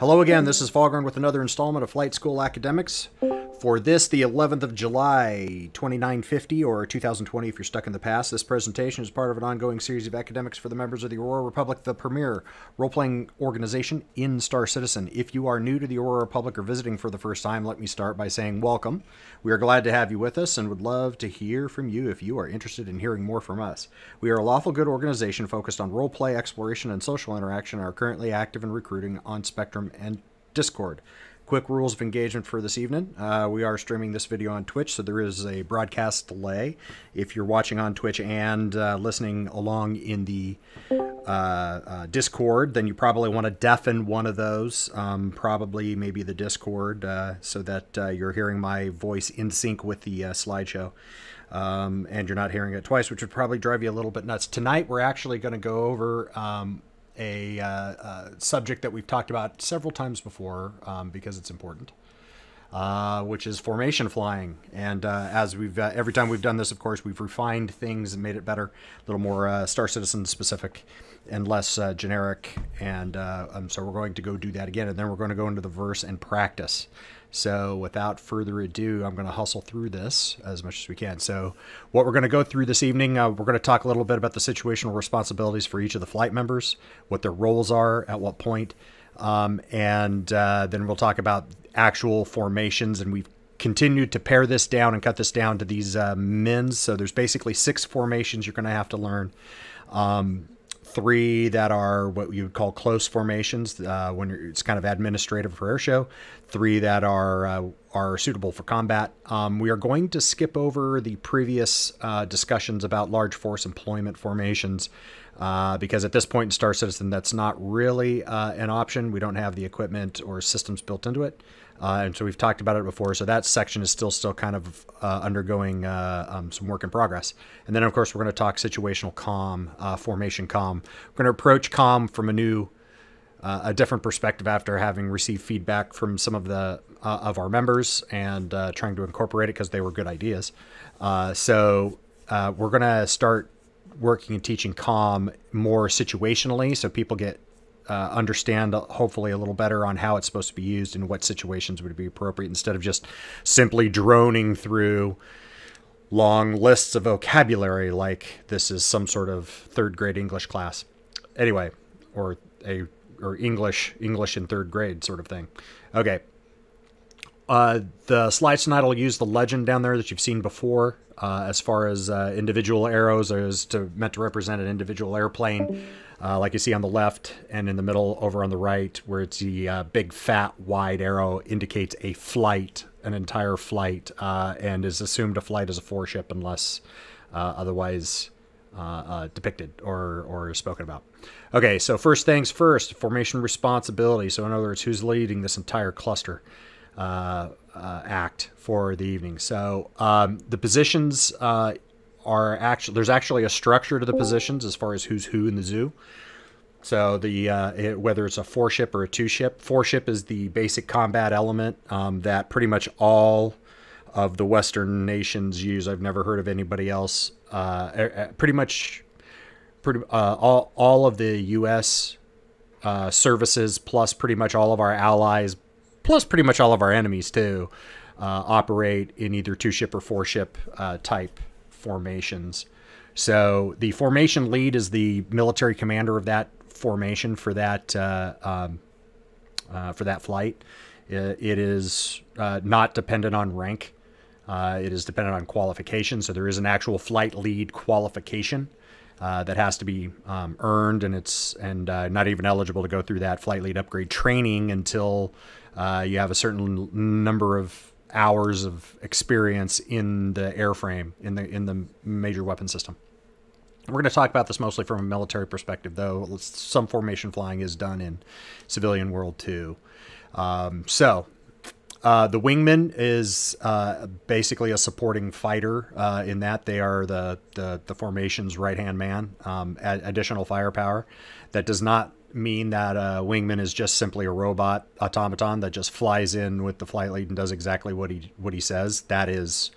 Hello again, this is Foghorn with another installment of Flight School Academics. For this, the 11th of July, 2950, or 2020 if you're stuck in the past, this presentation is part of an ongoing series of academics for the members of the Aurora Republic, the premier role-playing organization in Star Citizen. If you are new to the Aurora Republic or visiting for the first time, let me start by saying welcome. We are glad to have you with us and would love to hear from you if you are interested in hearing more from us. We are a lawful good organization focused on role-play, exploration, and social interaction and are currently active in recruiting on Spectrum and Discord. Quick rules of engagement for this evening. We are streaming this video on Twitch, so there is a broadcast delay. If you're watching on Twitch and listening along in the Discord, then you probably want to deafen one of those, probably maybe the Discord, so that you're hearing my voice in sync with the slideshow. And you're not hearing it twice, which would probably drive you a little bit nuts. Tonight, we're actually going to go over a subject that we've talked about several times before because it's important, which is formation flying. And as we've every time we've done this, of course, we've refined things and made it better, a little more Star Citizen specific and less generic. And so we're going to go do that again, and then we're going to go into the verse and practice. So without further ado, I'm going to hustle through this as much as we can. So what we're going to go through this evening, we're going to talk a little bit about the situational responsibilities for each of the flight members, what their roles are, at what point, and then we'll talk about actual formations. And we've continued to pare this down and cut this down to these mins. So there's basically 6 formations you're going to have to learn. 3 that are what you would call close formations, it's kind of administrative for airshow. 3 that are suitable for combat. We are going to skip over the previous discussions about large force employment formations because at this point in Star Citizen, that's not really an option. We don't have the equipment or systems built into it. And so we've talked about it before. So that section is still kind of undergoing some work in progress. And then, of course, we're going to talk situational comm, formation comm. We're going to approach comm from a different perspective after having received feedback from some of of our members and trying to incorporate it because they were good ideas. So we're going to start working and teaching comm more situationally, so people understand hopefully a little better on how it's supposed to be used and what situations would be appropriate, instead of just simply droning through long lists of vocabulary like this is some sort of 3rd grade English class. Anyway, or English in 3rd grade sort of thing. Okay. The slides tonight will use the legend down there that you've seen before, as far as individual arrows meant to represent an individual airplane, like you see on the left, and in the middle over on the right, where it's the big fat wide arrow indicates a flight, an entire flight, and is assumed a flight as a 4-ship unless otherwise depicted or spoken about. Okay, so first things first, formation responsibility. So in other words, who's leading this entire cluster act for the evening? So the positions there's actually a structure to the positions as far as who's who in the zoo. So whether it's a 4-ship or a 2-ship, 4-ship is the basic combat element that pretty much all of the Western nations use. I've never heard of anybody else. Pretty much all of the U.S. Services, plus pretty much all of our allies, plus pretty much all of our enemies too, operate in either 2-ship or 4-ship type formations. So the formation lead is the military commander of that formation for that flight. It is not dependent on rank. It is dependent on qualification. So there is an actual flight lead qualification that has to be earned, and not even eligible to go through that flight lead upgrade training until you have a certain number of hours of experience in the airframe, in the major weapon system. We're going to talk about this mostly from a military perspective, though some formation flying is done in civilian world too. The Wingman is basically a supporting fighter in that they are the formation's right-hand man, additional firepower. That does not mean that Wingman is just simply a robot automaton that just flies in with the flight lead and does exactly what he says. That is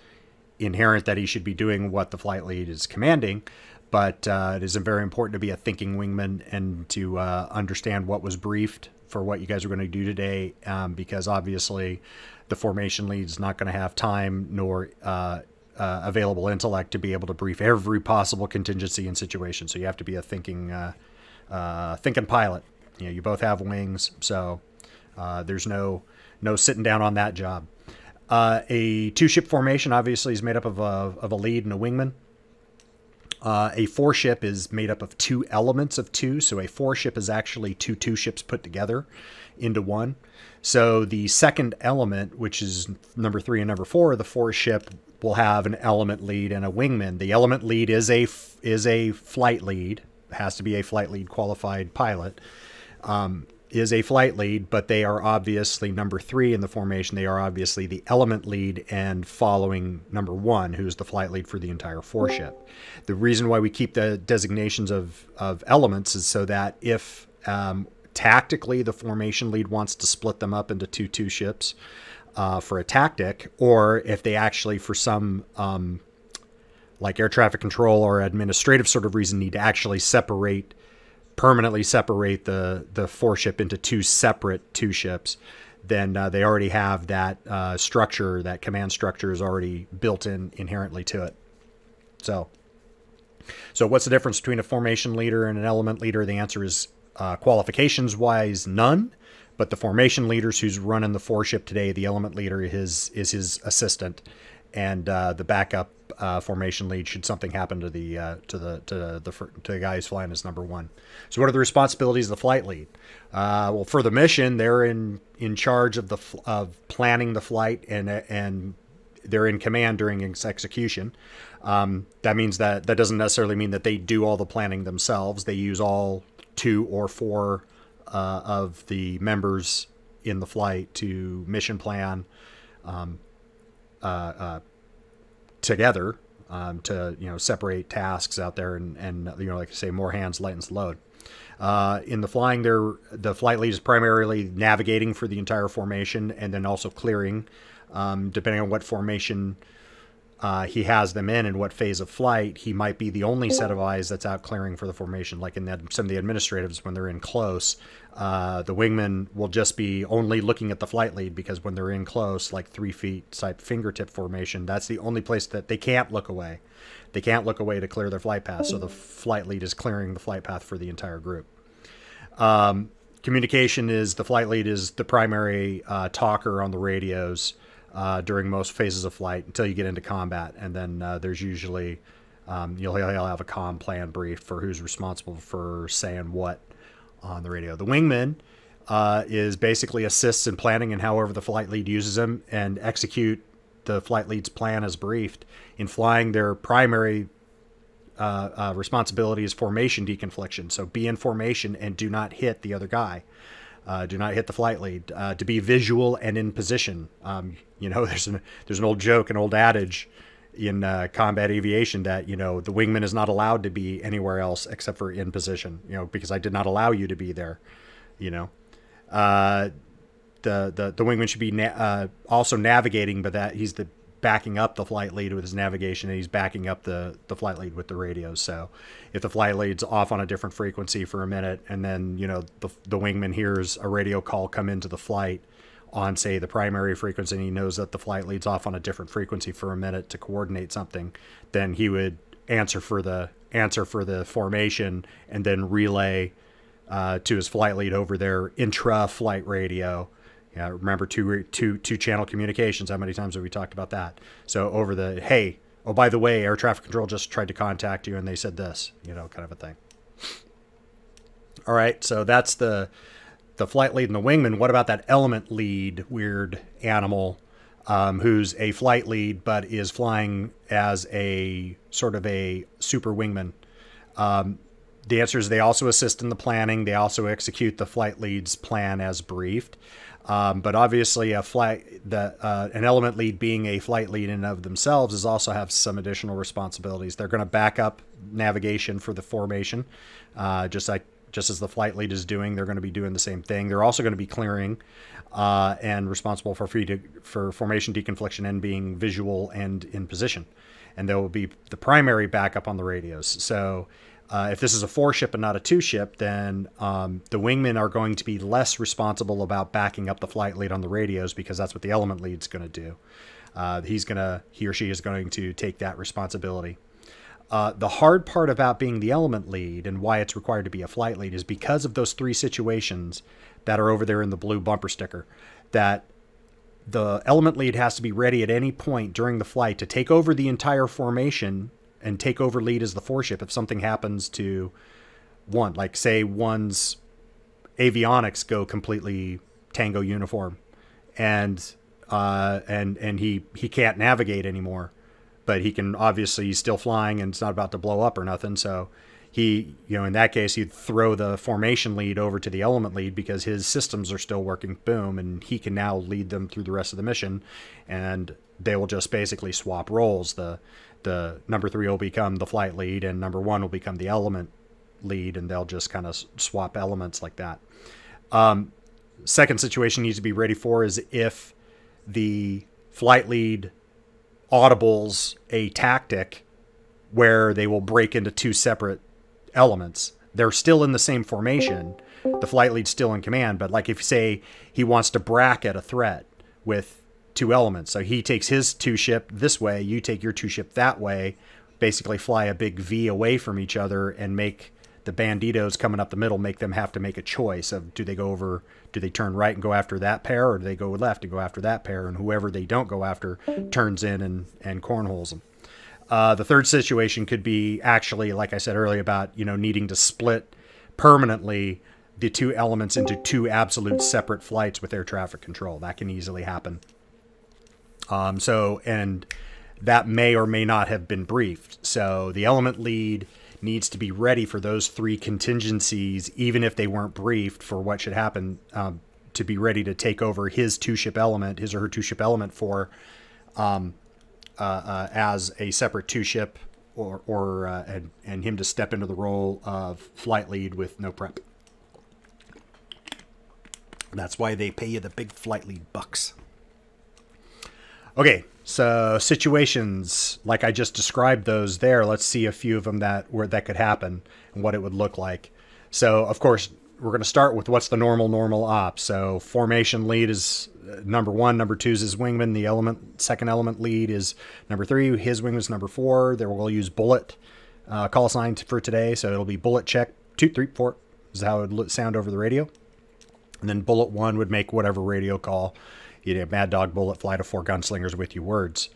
inherent that he should be doing what the flight lead is commanding, but it is very important to be a thinking wingman and to understand what was briefed for what you guys are going to do today, because obviously the formation lead is not going to have time nor available intellect to be able to brief every possible contingency and situation. So you have to be a thinking pilot. You know, you both have wings, so there's no sitting down on that job. A 2-ship formation obviously is made up of a lead and a wingman. A 4-ship is made up of 2 elements of 2, so a 4-ship is actually 2 2-ships put together into one. So the second element, which is number 3 and number 4, the 4-ship will have an element lead and a wingman. The element lead is a flight lead. It has to be a flight lead qualified pilot. Is a flight lead, but they are obviously number 3 in the formation. They are obviously the element lead and following number 1, who's the flight lead for the entire 4-ship. The reason why we keep the designations of elements is so that if tactically the formation lead wants to split them up into 2 2-ships for a tactic, or if they actually for some like air traffic control or administrative sort of reason need to actually permanently separate the 4-ship into 2 separate 2-ships, then they already have that structure, that command structure is already built in inherently to it. So what's the difference between a formation leader and an element leader? The answer is qualifications wise, none. But the formation leaders who's running the 4-ship today, the element leader is his assistant, and the backup formation lead should something happen to the guy who's flying as number 1. So what are the responsibilities of the flight lead? Well, for the mission, they're in charge of planning the flight, and they're in command during its execution. That means that doesn't necessarily mean that they do all the planning themselves. They use all 2 or 4 of the members in the flight to mission plan together to separate tasks out there and like I say, more hands lightens the load. In the flying, the flight lead is primarily navigating for the entire formation and then also clearing, depending on what formation he has them in and what phase of flight. He might be the only set of eyes that's out clearing for the formation, like in some of the administratives when they're in close. The wingman will just be only looking at the flight lead, because when they're in close, like 3 feet type fingertip formation, that's the only place that they can't look away. They can't look away to clear their flight path, so the flight lead is clearing the flight path for the entire group. Communication is, the flight lead is the primary talker on the radios during most phases of flight until you get into combat, and then there's usually you'll have a comm plan brief for who's responsible for saying what on the radio. The wingman is basically assists in planning and however the flight lead uses them, and execute the flight lead's plan as briefed. In flying, their primary responsibility is formation deconfliction. So be in formation and do not hit the other guy. Do not hit the flight lead. To be visual and in position. There's an old joke, an old adage in combat aviation that, the wingman is not allowed to be anywhere else except for in position, because I did not allow you to be there, The wingman should be also navigating, but that he's backing up the flight lead with his navigation, and he's backing up the flight lead with the radios. So if the flight lead's off on a different frequency for a minute, and then the wingman hears a radio call come into the flight on, say, the primary frequency, and he knows that the flight lead's off on a different frequency for a minute to coordinate something, then he would answer for the formation and then relay to his flight lead over their intra-flight radio. Yeah, remember two channel communications. How many times have we talked about that? So over the, hey, oh, by the way, air traffic control just tried to contact you and they said this, kind of a thing. All right, so that's the flight lead and the wingman. What about that element lead, weird animal, who's a flight lead but is flying as a sort of a super wingman? The answer is they also assist in the planning. They also execute the flight lead's plan as briefed. But obviously, an element lead being a flight lead in and of themselves is also have some additional responsibilities. They're going to back up navigation for the formation, just as the flight lead is doing. They're going to be doing the same thing. They're also going to be clearing and responsible for formation deconfliction and being visual and in position. And they will be the primary backup on the radios. So If this is a 4-ship and not a 2-ship, then the wingmen are going to be less responsible about backing up the flight lead on the radios, because that's what the element lead's going to do. He or she is going to take that responsibility. The hard part about being the element lead and why it's required to be a flight lead is because of those 3 situations that are over there in the blue bumper sticker, that the element lead has to be ready at any point during the flight to take over the entire formation and take over lead as the 4-ship if something happens to one. Like, say one's avionics go completely Tango uniform, and he can't navigate anymore, but he can, obviously he's still flying and it's not about to blow up or nothing. So he, in that case, he'd throw the formation lead over to the element lead because his systems are still working. Boom. And he can now lead them through the rest of the mission, and they will just basically swap roles. The number 3 will become the flight lead and number 1 will become the element lead, and they'll just kind of swap elements like that. Second situation needs to be ready for is if the flight lead audibles a tactic where they will break into 2 separate elements. They're still in the same formation. The flight lead's still in command, but like if, say, he wants to bracket a threat with 2 elements. So he takes his 2-ship this way, you take your 2-ship that way, basically fly a big V away from each other and make the banditos coming up the middle, make them have to make a choice of, do they turn right and go after that pair, or do they go left and go after that pair? And whoever they don't go after turns in and cornholes them. The third situation could be actually, like I said earlier, about, needing to split permanently the 2 elements into 2 absolute separate flights with air traffic control. That can easily happen. And that may or may not have been briefed. So the element lead needs to be ready for those 3 contingencies, even if they weren't briefed for what should happen, to be ready to take over his 2-ship element, his or her 2-ship element for, as a separate 2-ship, and him to step into the role of flight lead with no prep. That's why they pay you the big flight lead bucks. Okay, so situations like I just described those there. Let's see a few of them that could happen and what it would look like. So, of course, we're going to start with what's the normal op. So formation lead is number 1, number 2 is his wingman. The second element lead is number 3. His wingman is number 4. There we'll use bullet call sign for today. So it'll be bullet check 2, 3, 4 is how it would sound over the radio. And then bullet 1 would make whatever radio call. Mad Dog, Bullet, fly to 4 gunslingers with you words.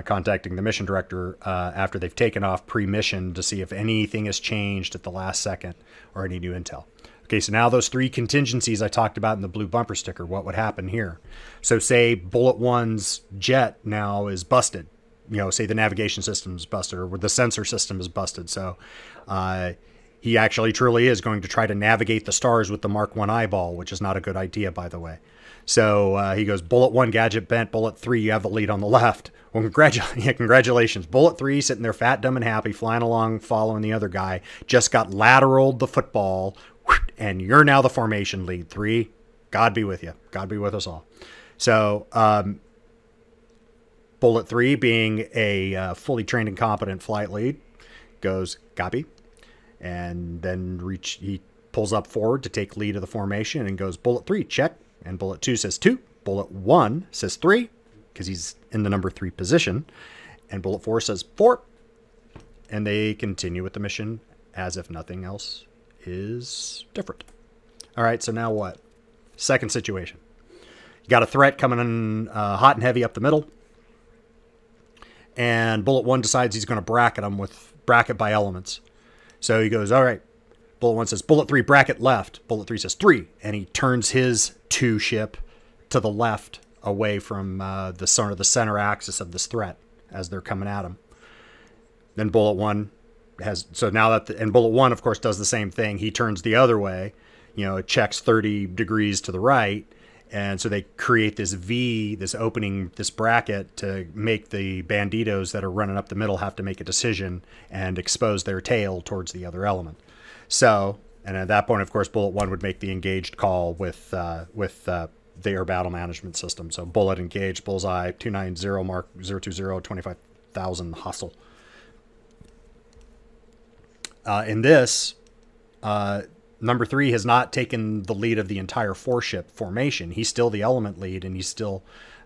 Contacting the mission director after they've taken off pre-mission to see if anything has changed at the last second or any new intel. Okay, so now those 3 contingencies I talked about in the blue bumper sticker, what would happen here? So say Bullet 1's jet now is busted. Say the navigation system is busted or the sensor system is busted. So he actually truly is going to try to navigate the stars with the Mark 1 eyeball, which is not a good idea, by the way. So he goes, Bullet 1, gadget bent. Bullet 3, you have the lead on the left. Well, congratulations. Bullet 3, sitting there fat, dumb, and happy, flying along, following the other guy, just got lateraled the football, and you're now the formation lead. 3, God be with you. God be with us all. So Bullet 3, being a fully trained and competent flight lead, goes, copy. And then he pulls up forward to take lead of the formation and goes, Bullet 3, check. And Bullet 2 says 2. Bullet 1 says 3, because he's in the number 3 position. And Bullet 4 says 4. And they continue with the mission as if nothing else is different. All right, so now what? Second situation. You got a threat coming in hot and heavy up the middle. And Bullet 1 decides he's going to bracket them with bracket by elements. So he goes, all right. Bullet 1 says, Bullet 3, bracket left. Bullet 3 says 3. And he turns his 2-ship to the left away from the center axis of this threat as they're coming at him. Then Bullet 1 has, so now that, and Bullet 1, of course, does the same thing. He turns the other way. It checks 30 degrees to the right. And so they create this V, this opening, this bracket to make the banditos that are running up the middle have to make a decision and expose their tail towards the other element. So, and at that point, of course, Bullet 1 would make the engaged call with the air battle management system. So Bullet engaged, bullseye, 290, mark 020, 25,000 hostile. In this, number 3 has not taken the lead of the entire 4-ship formation. He's still the element lead, and he's still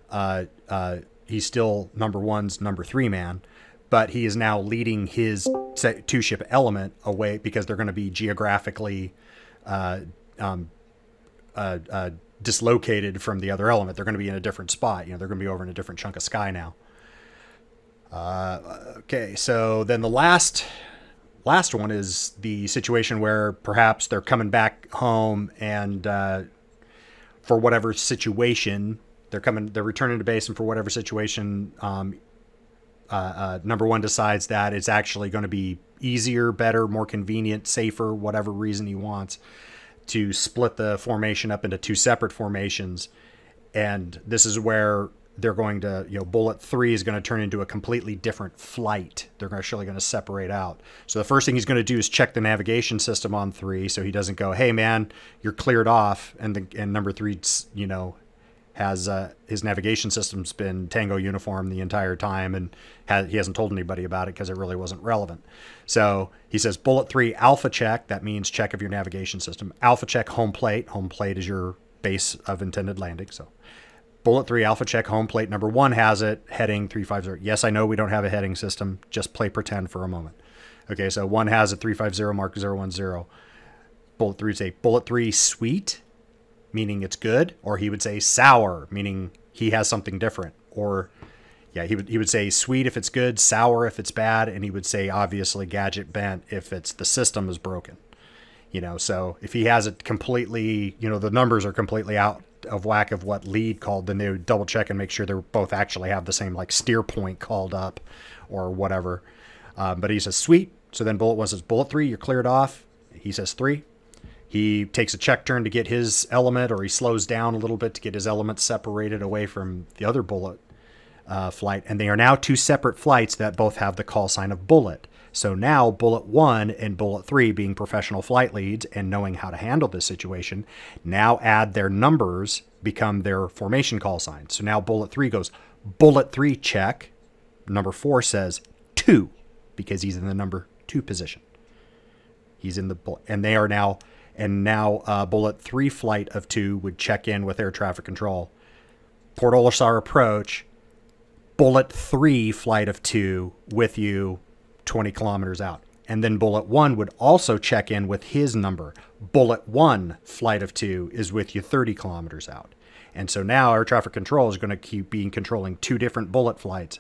number 1's number 3 man, but he is now leading his 2-ship element away because they're going to be geographically dislocated from the other element. They're going to be in a different spot. They're going to be over in a different chunk of sky now. Okay, so then the last one is the situation where perhaps they're coming back home and for whatever situation they're returning to base, and for whatever situation number 1 decides that it's actually going to be easier, better, more convenient, safer, whatever reason he wants, to split the formation up into 2 separate formations. And this is where they're going to, bullet 3 is going to turn into a completely different flight. They're actually going to separate out. So the first thing he's going to do is check the navigation system on 3, so he doesn't go, hey man, you're cleared off. And number 3, has his navigation system's been Tango uniform the entire time, and he hasn't told anybody about it because it really wasn't relevant. So he says bullet 3 alpha check. That means check of your navigation system. Alpha check home plate. Home plate is your base of intended landing. So bullet 3 alpha check home plate. Number 1 has it, heading 350. Yes, I know we don't have a heading system. Just play pretend for a moment. Okay, so 1 has a 350 mark 010. Bullet 3 say bullet 3 sweet, meaning it's good, or he would say sour, meaning he has something different. Or yeah, he would say sweet if it's good, sour if it's bad, and he would say obviously gadget bent if it's the system is broken. So if he has it completely, the numbers are completely out of whack of what lead called, then they would double check and make sure they both actually have the same like steer point called up or whatever. But he says sweet. So then bullet 1 says bullet 3, you're cleared off. He says 3. He takes a check turn to get his element, or he slows down a little bit to get his element separated away from the other bullet flight. And they are now 2 separate flights that both have the call sign of bullet. So now bullet 1 and bullet 3, being professional flight leads and knowing how to handle this situation, now add their numbers, become their formation call sign. So now bullet 3 goes bullet 3 check. Number 4 says 2 because he's in the number 2 position. He's in the bullet, and they are now. And now bullet 3 flight of 2 would check in with air traffic control. Port Olisar approach. Bullet 3 flight of 2 with you 20 kilometers out. And then bullet 1 would also check in with his number. Bullet 1 flight of 2 is with you 30 kilometers out. And so now air traffic control is going to keep being controlling 2 different bullet flights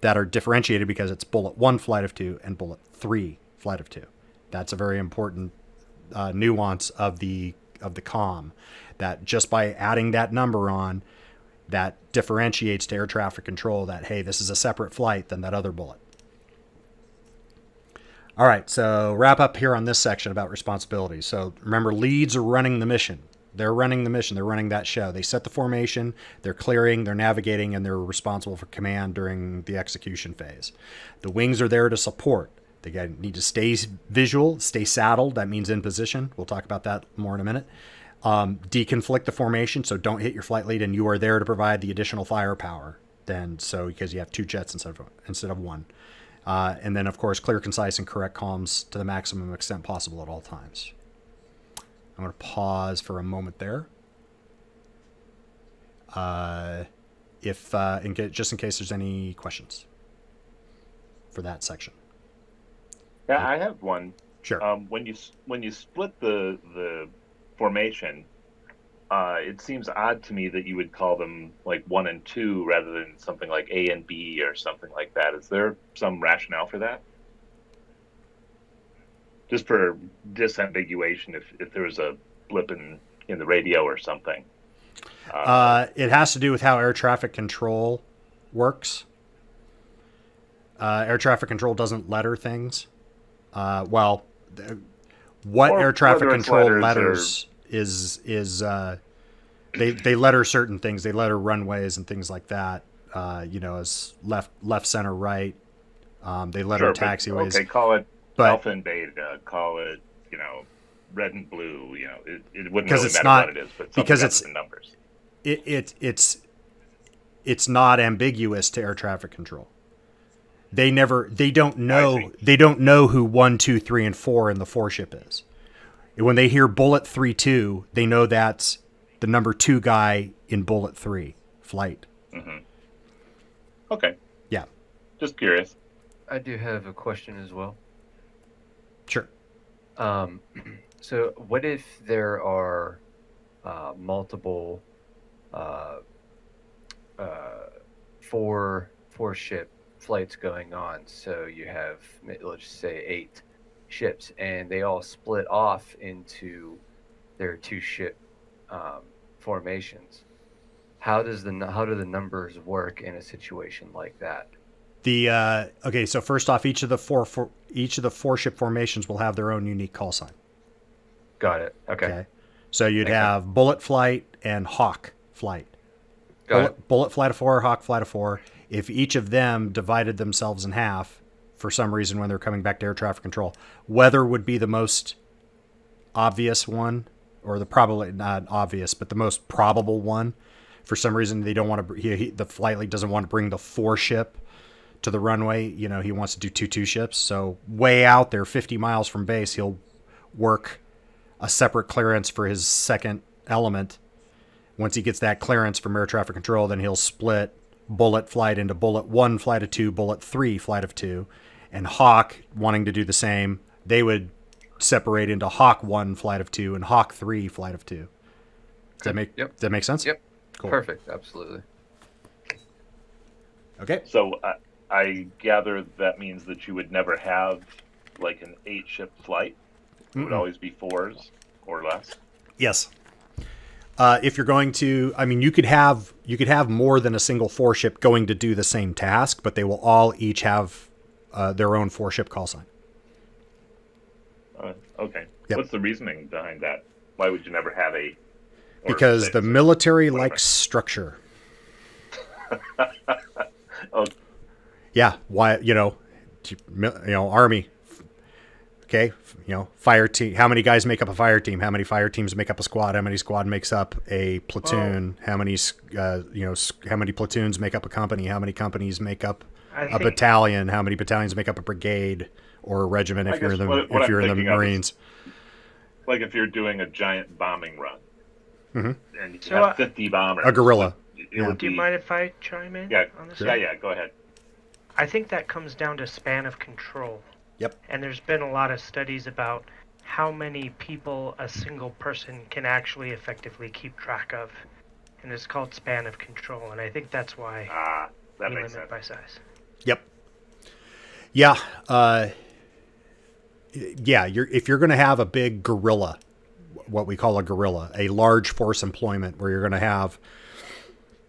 that are differentiated because it's bullet 1 flight of 2 and bullet 3 flight of 2. That's a very important nuance of the comm, that just by adding that number on, that differentiates to air traffic control that, hey, this is a separate flight than that other bullet. All right, so wrap up here on this section about responsibilities. So remember, leads are running the mission. They're running the mission. They're running that show. They set the formation, they're clearing, they're navigating, and they're responsible for command during the execution phase. The wings are there to support. They need to stay visual, stay saddled. That means in position. We'll talk about that more in a minute. Deconflict the formation, so don't hit your flight lead, and you are there to provide the additional firepower. Because you have 2 jets instead of 1. And then, of course, clear, concise, and correct comms to the maximum extent possible at all times. I'm going to pause for a moment there. Just in case there's any questions for that section. Yeah, I have one. Sure. When you split the formation, it seems odd to me that you would call them like 1 and 2 rather than something like A and B or something like that. Is there some rationale for that? Just for disambiguation, if there was a blip in the radio or something. It has to do with how air traffic control works. Air traffic control doesn't letter things. What air traffic control letters is they letter certain things. They letter runways and things like that. As left, center, right. They letter taxiways. Okay, call it alpha and beta. Call it red and blue. It wouldn't really matter what it is, but because it's the numbers. It's not ambiguous to air traffic control. They don't know who 1, 2, 3, and 4 in the 4 ship is. When they hear bullet 3-2, they know that's the number 2 guy in bullet 3 flight. Mm-hmm. Okay. Yeah. Just curious. I do have a question as well. Sure. So what if there are multiple four ship flights going on? So you have, let's just say, 8 ships, and they all split off into their 2 ship formations. How do the numbers work in a situation like that? Okay, so first off, each of the four ship formations will have their own unique call sign. Got it. Okay. So you'd have bullet flight and hawk flight. Bullet flight of 4, hawk flight of 4. If each of them divided themselves in half for some reason when they're coming back to air traffic control, weather would be the most obvious one, or the probably not obvious, but the most probable one. For some reason, they don't want to. The flight lead doesn't want to bring the 4 ship to the runway. You know, he wants to do 2 ships. So way out there, 50 miles from base, he'll work a separate clearance for his second element. Once he gets that clearance from air traffic control, then he'll split bullet flight into bullet 1 flight of 2, bullet 3 flight of 2, and hawk wanting to do the same. They would separate into hawk 1 flight of 2 and hawk 3 flight of 2. Does that make sense? Yep. Cool. Perfect. Absolutely. Okay. So I gather that means that you would never have like an 8 ship flight. It would always be 4s or less. Yes. If you're going to, I mean, you could have more than a single 4 ship going to do the same task, but they will all each have their own 4 ship call sign. Okay. Yep. What's the reasoning behind that? Why would you never have 8? Because the military likes structure. Oh. Yeah. Why? Army. Okay. Fire team. How many guys make up a fire team? How many fire teams make up a squad? How many squad makes up a platoon? How many platoons make up a company? How many companies make up a battalion? How many battalions make up a brigade or a regiment if you're in the Marines? Like if you're doing a giant bombing run, and you So, have 50 bombers. A guerrilla. Do you mind if I chime in on this? Yeah, go ahead. I think that comes down to span of control. Yep. And there's been a lot of studies about how many people a single person can actually effectively keep track of. And it's called span of control. And I think that's why that we makes limit sense. by size. Yep. Yeah. If you're going to have a big guerrilla, what we call a guerrilla, a large force employment where you're going to have,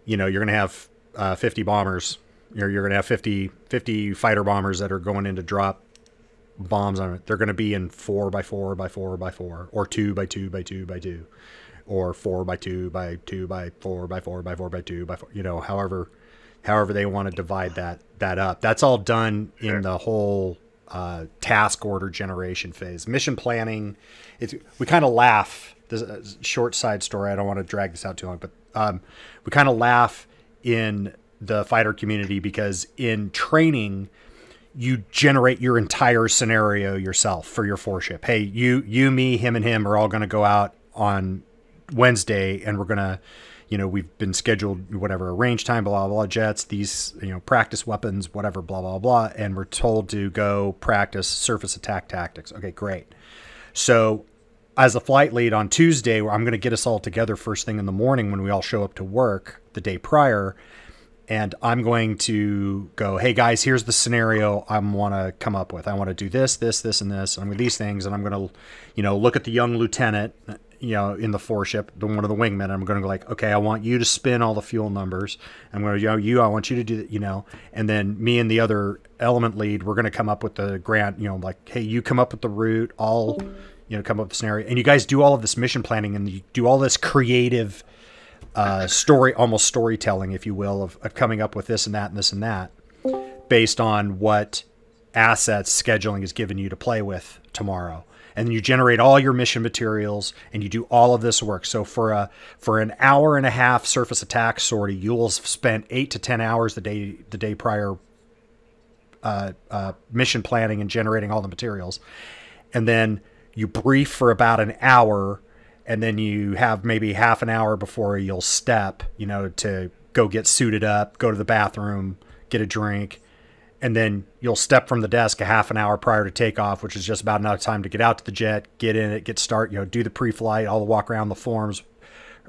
50 bombers, you're going to have 50 fighter bombers that are going in to drop bombs on it. They're going to be in 4x4x4x4, or 2x2x2x2, or 4x2x2x4x4x4x4x2, however they want to divide that up. That's all done in the whole task order generation phase. Mission planning, we kind of laugh. This is a short side story. I don't want to drag this out too long, but we kind of laugh in the fighter community because in training, you generate your entire scenario yourself for your 4 ship. Hey, you, me, him, and him are all going to go out on Wednesday, and we're going to, we've been scheduled, whatever, range time, blah, blah, blah, jets, these, practice weapons, whatever, blah, blah, blah. And we're told to go practice surface attack tactics. Okay, great. So as a flight lead on Tuesday, I'm going to get us all together first thing in the morning when we all show up to work the day prior. And I'm going to go, hey guys, here's the scenario I want to come up with. I want to do this, this, this, and this. And I'm with these things. And I'm going to, look at the young lieutenant, in the 4 ship, one of the wingmen. I'm going to go like, okay, I want you to spin all the fuel numbers. I'm going to, I want you to do that, and then me and the other element lead, we're going to come up with the grant, like, hey, you come up with the route, I'll, come up with the scenario. And you guys do all of this mission planning and you do all this creative almost storytelling, if you will, of coming up with this and that and this and that based on what assets scheduling is given you to play with tomorrow. And you generate all your mission materials and you do all of this work. So for an hour and a half surface attack sortie, you'll have spent 8 to 10 hours the day prior mission planning and generating all the materials. And then you brief for about an hour, and then you have maybe half an hour before you'll step, you know, to go get suited up, go to the bathroom, get a drink, and then you'll step from the desk a half an hour prior to takeoff, which is just about enough time to get out to the jet, get in it, get start, you know, do the pre-flight, all the walk around the forms,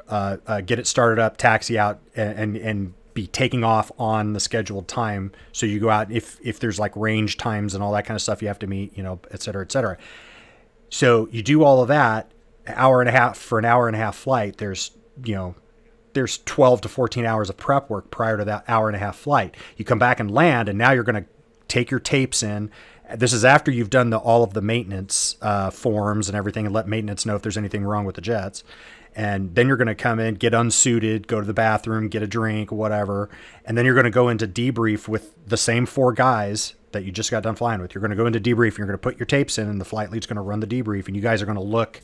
get it started up, taxi out, and be taking off on the scheduled time. So you go out, if there's like range times and all that kind of stuff you have to meet, you know, et cetera, et cetera. So you do all of that, an hour and a half flight. There's 12 to 14 hours of prep work prior to that hour and a half flight. You come back and land, and now you're going to take your tapes in. This is after you've done all of the maintenance forms and everything, and let maintenance know if there's anything wrong with the jets. And then you're going to come in, get unsuited, go to the bathroom, get a drink, whatever. And then you're going to go into debrief with the same 4 guys that you just got done flying with. You're going to go into debrief, and you're going to put your tapes in, and the flight lead's going to run the debrief, and you guys are going to look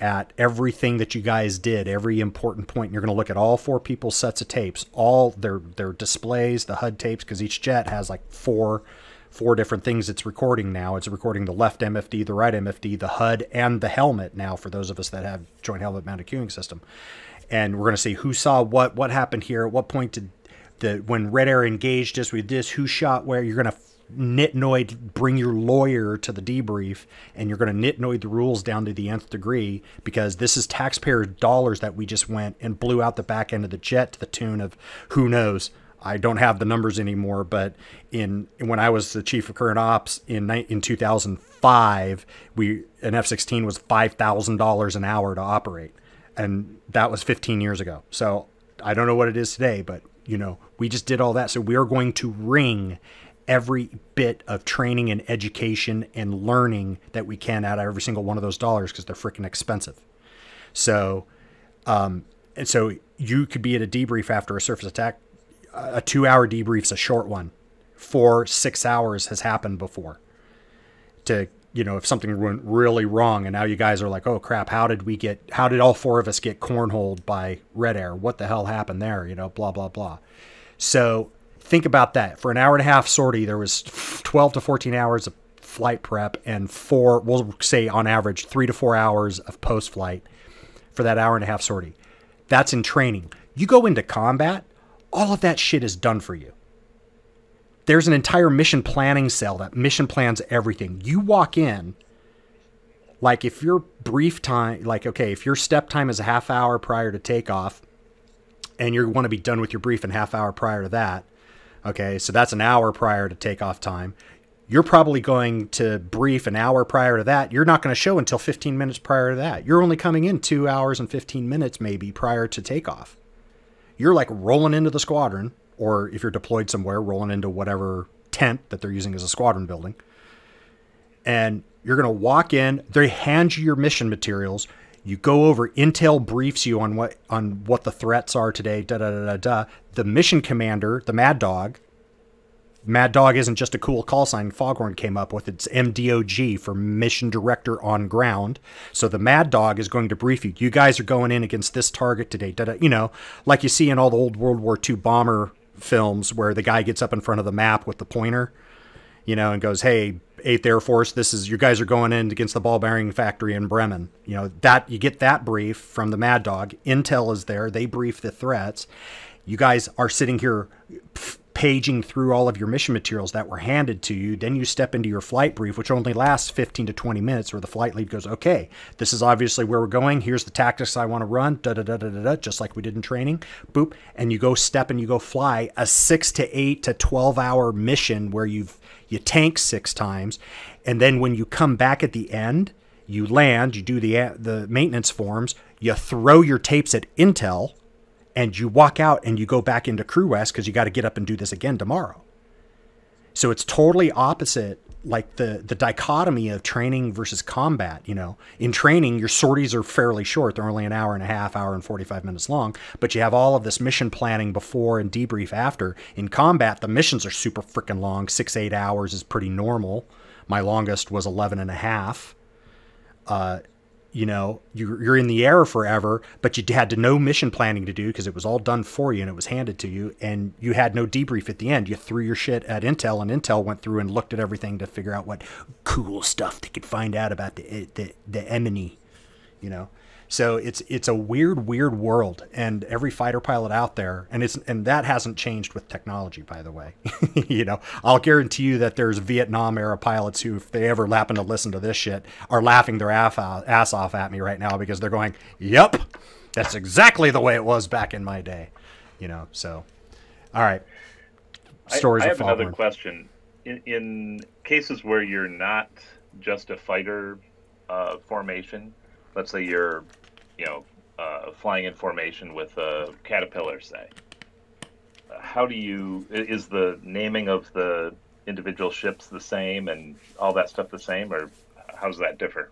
at everything that you guys did, every important point. And you're going to look at all 4 people's sets of tapes, all their displays, the HUD tapes, because each jet has like four different things it's recording now. It's recording the left MFD, the right MFD, the HUD, and the helmet now for those of us that have joint helmet mounted queuing system. And we're going to see who saw what happened here, at what point did when Red Air engaged us with this, who shot where. You're going to nitnoid, bring your lawyer to the debrief, and you're going to nitnoid the rules down to the nth degree, because this is taxpayer dollars that we just went and blew out the back end of the jet to the tune of, who knows, I don't have the numbers anymore, but when I was the chief of current ops in 2005, an F-16 was $5,000 an hour to operate, and that was 15 years ago. So I don't know what it is today, but you know, we just did all that. So we are going to wring every bit of training and education and learning that we can out of every single one of those dollars, because they're freaking expensive. So, and so you could be at a debrief after a surface attack. A 2-hour debrief's a short one. 4-6 hours has happened before. To, you know, if something went really wrong, and now you guys are like, oh crap, how did all 4 of us get cornholed by Red Air? What the hell happened there? You know, blah, blah, blah. So think about that. For an hour and a half sortie, there was 12 to 14 hours of flight prep and we'll say on average 3 to 4 hours of post-flight for that hour and a half sortie. That's in training. You go into combat, all of that shit is done for you. There's an entire mission planning cell that mission plans everything. You walk in, like if your brief time, like, okay, if your step time is a half hour prior to takeoff and you want to be done with your brief in half hour prior to that, okay, so that's an hour prior to takeoff time. You're probably going to brief an hour prior to that. You're not going to show until 15 minutes prior to that. You're only coming in 2 hours and 15 minutes maybe prior to takeoff. You're like rolling into the squadron, or if you're deployed somewhere, rolling into whatever tent that they're using as a squadron building. And you're going to walk in, they hand you your mission materials. You go over, Intel briefs you on what the threats are today, da-da-da-da-da. The mission commander, the Mad Dog isn't just a cool call sign Foghorn came up with. It's MDOG for Mission Director on Ground. So the Mad Dog is going to brief you. You guys are going in against this target today. You know, like you see in all the old World War II bomber films where the guy gets up in front of the map with the pointer, you know, and goes, hey, 8th Air Force, you guys are going in against the ball bearing factory in Bremen. You know, that you get that brief from the Mad Dog. Intel is there. They brief the threats. You guys are sitting here paging through all of your mission materials that were handed to you. Then you step into your flight brief, which only lasts 15 to 20 minutes, where the flight lead goes, okay, this is obviously where we're going. Here's the tactics I want to run, da-da-da-da-da-da, just like we did in training. Boop. And you go step and you go fly a 6 to 8 to 12 hour mission where you tank 6 times. And then when you come back at the end, you land, you do the maintenance forms, you throw your tapes at Intel, and you walk out and you go back into Crew West because you got to get up and do this again tomorrow. So it's totally opposite, like the dichotomy of training versus combat. You know, in training, your sorties are fairly short. They're only an hour and a half, hour and 45 minutes long, but you have all of this mission planning before and debrief after. In combat, the missions are super freaking long. 6-8 hours is pretty normal. My longest was 11 and a half. you know, you're in the air forever, but you had no mission planning to do because it was all done for you and it was handed to you, and you had no debrief at the end. You threw your shit at Intel, and Intel went through and looked at everything to figure out what cool stuff they could find out about the enemy, you know. So it's a weird world, and every fighter pilot out there, and that hasn't changed with technology, by the way. You know, I'll guarantee you that there's Vietnam era pilots who, if they ever happen to listen to this shit, are laughing their ass off at me right now because they're going, "Yep, that's exactly the way it was back in my day." You know, so all right. Stories I of have another Foghorn. question. In cases where you're not just a fighter formation, let's say you're flying in formation with a Caterpillar, say. How do you, is the naming of the individual ships the same and all that stuff the same, or how does that differ?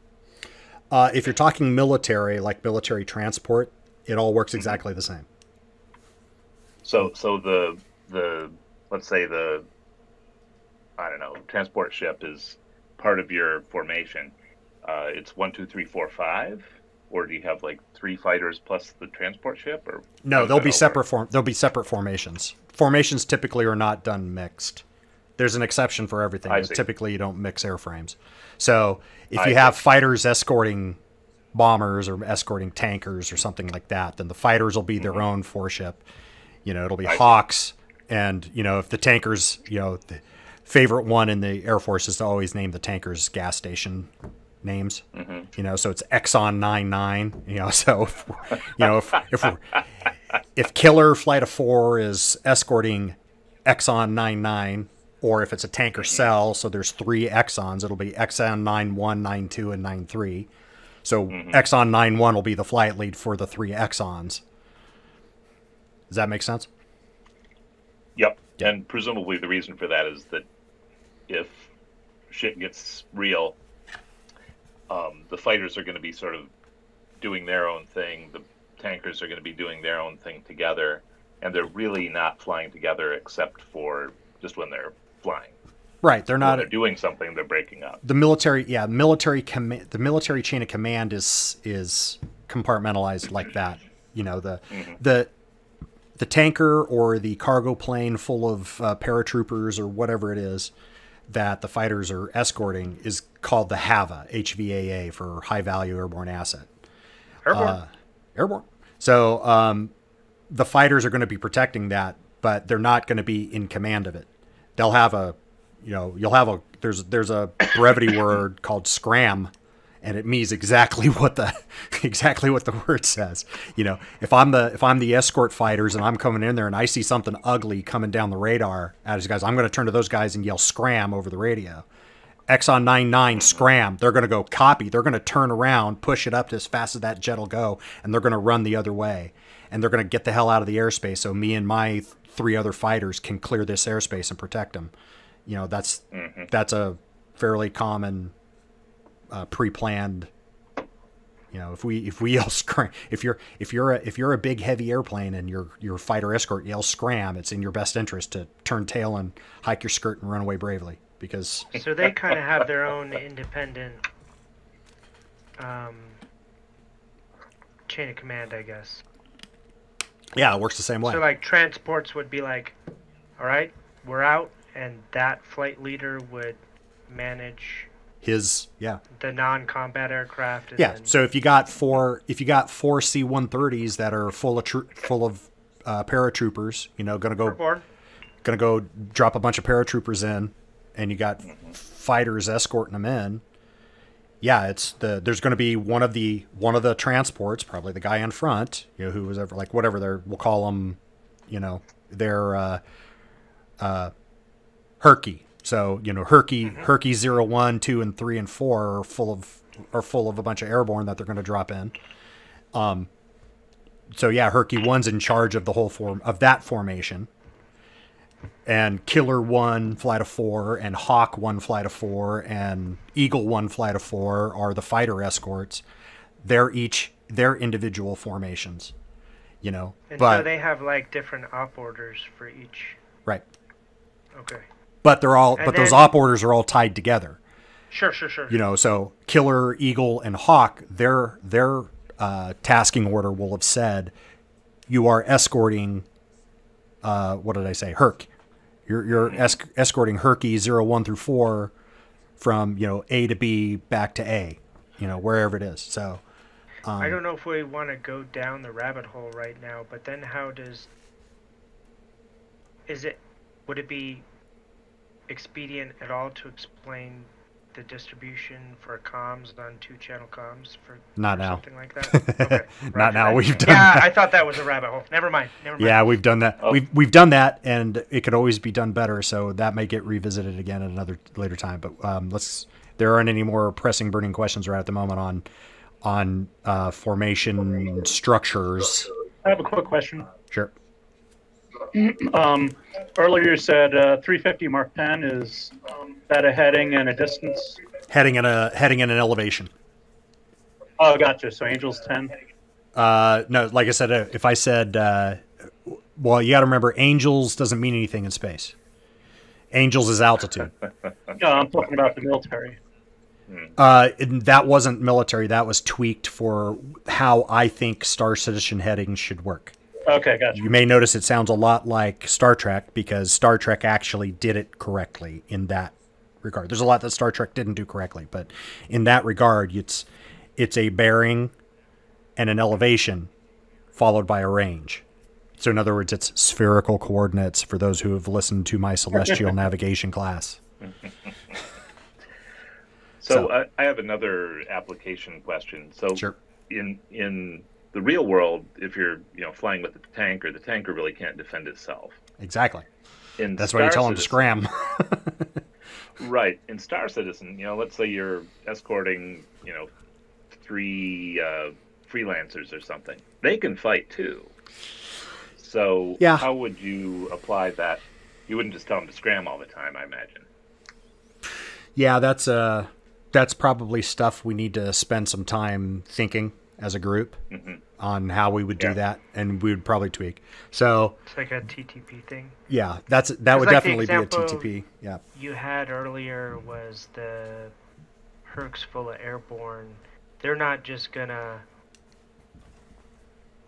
If you're talking military, like military transport, it all works exactly the same. So the let's say the, I don't know, transport ship is part of your formation. It's 1, 2, 3, 4, 5. Or do you have like 3 fighters plus the transport ship? Or no, they'll be separate. They'll be separate formations. Formations typically are not done mixed. There's an exception for everything, but typically you don't mix airframes. So if you have fighters escorting bombers or escorting tankers or something like that, then the fighters will be their own ship. You know, it'll be Hawks, and you know, if the tankers, you know, the favorite one in the Air Force is to always name the tankers gas station names. You know, so it's Exxon 99, you know, so you know, if Killer Flight of 4 is escorting Exxon 99, or if it's a tanker cell, so there's 3 Exxons, it'll be Exxon 91, 92, and 93. So Exxon 91 will be the flight lead for the 3 Exxons. Does that make sense? Yep. And presumably the reason for that is that if shit gets real, the fighters are going to be sort of doing their own thing. The tankers are going to be doing their own thing together, and they're really not flying together except for just when they're flying. Right, they're not. When they're doing something, they're breaking up. The military chain of command is compartmentalized like that. You know, the tanker or the cargo plane full of paratroopers or whatever it is that the fighters are escorting is called the HAVA, HVAA, for high value airborne asset. Airborne. So the fighters are going to be protecting that, but they're not going to be in command of it. They'll have there's a brevity word called scram, and it means exactly what the word says. You know, if I'm the escort fighters and I'm coming in there and I see something ugly coming down the radar at these guys, I'm going to turn to those guys and yell scram over the radio. Exxon 99 scram. They're going to go copy. They're going to turn around, push it up as fast as that jet will go, and they're going to run the other way. And they're going to get the hell out of the airspace so me and my 3 other fighters can clear this airspace and protect them. You know, that's a fairly common pre-planned. You know, if we yell scram, if you're a big heavy airplane and your fighter escort yells scram, it's in your best interest to turn tail and hike your skirt and run away bravely, because so they kind of have their own independent chain of command, I guess. Yeah, it works the same way. So like transports would be like, all right, we're out, and that flight leader would manage the non-combat aircraft. And then, so if you got four C-130s that are full of paratroopers, you know, gonna go drop a bunch of paratroopers in, and you got fighters escorting them in. Yeah, there's going to be one of the transports, probably the guy in front, you know, who was ever like whatever we'll call them, you know, they're Herky. So, you know, Herky 0, 1, 2, and 3, and 4 are full of a bunch of airborne that they're going to drop in. So yeah, Herky 1's in charge of the whole that formation. And Killer 1 flight of 4 and Hawk 1 flight of 4 and Eagle 1 flight of 4 are the fighter escorts. They're each their individual formations, you know. And so they have like different op orders for each. Right. Okay. But those op orders are all tied together. Sure, sure, sure. You know, so Killer, Eagle, and Hawk, their tasking order will have said, you are escorting, what did I say? Herc. You're escorting Herky 01 through 4 from, you know, A to B back to A, you know, wherever it is. So I don't know if we want to go down the rabbit hole right now, but then would it be expedient at all to explain the distribution for comms on 2-channel comms for something like that? Okay, Not now. We've done that. I thought that was a rabbit hole. Never mind. Yeah, we've done that. Oh. We've done that, and it could always be done better. So that may get revisited again at another later time. But there aren't any more pressing, burning questions right at the moment on formation structures. I have a quick question. Sure. Earlier you said 350 Mark 10 is that a heading and a distance? Heading in an elevation. Oh, gotcha. So Angels 10. No, like I said, if I said, well, you got to remember, Angels doesn't mean anything in space. Angels is altitude. No, I'm talking about the military. That wasn't military. That was tweaked for how I think Star Citizen headings should work. Okay, gotcha. You may notice it sounds a lot like Star Trek because Star Trek actually did it correctly in that regard. There's a lot that Star Trek didn't do correctly, but in that regard, it's a bearing and an elevation followed by a range. So in other words, it's spherical coordinates for those who have listened to my celestial navigation class. So I have another application question. So Sure. in the real world, if you're flying with the tanker really can't defend itself. Exactly. That's Star why you tell them to Citizen- scram. Right. In Star Citizen, let's say you're escorting, 3 freelancers or something. They can fight too. So Yeah. how would you apply that? You wouldn't just tell them to scram all the time, I imagine. Yeah, that's probably stuff we need to spend some time thinking as a group on how we would do that, and we would probably tweak. So It's like a TTP thing. yeah, that would like the definitely be a example TTP. Yeah. You had earlier was the Hercs full of airborne. They're not just gonna,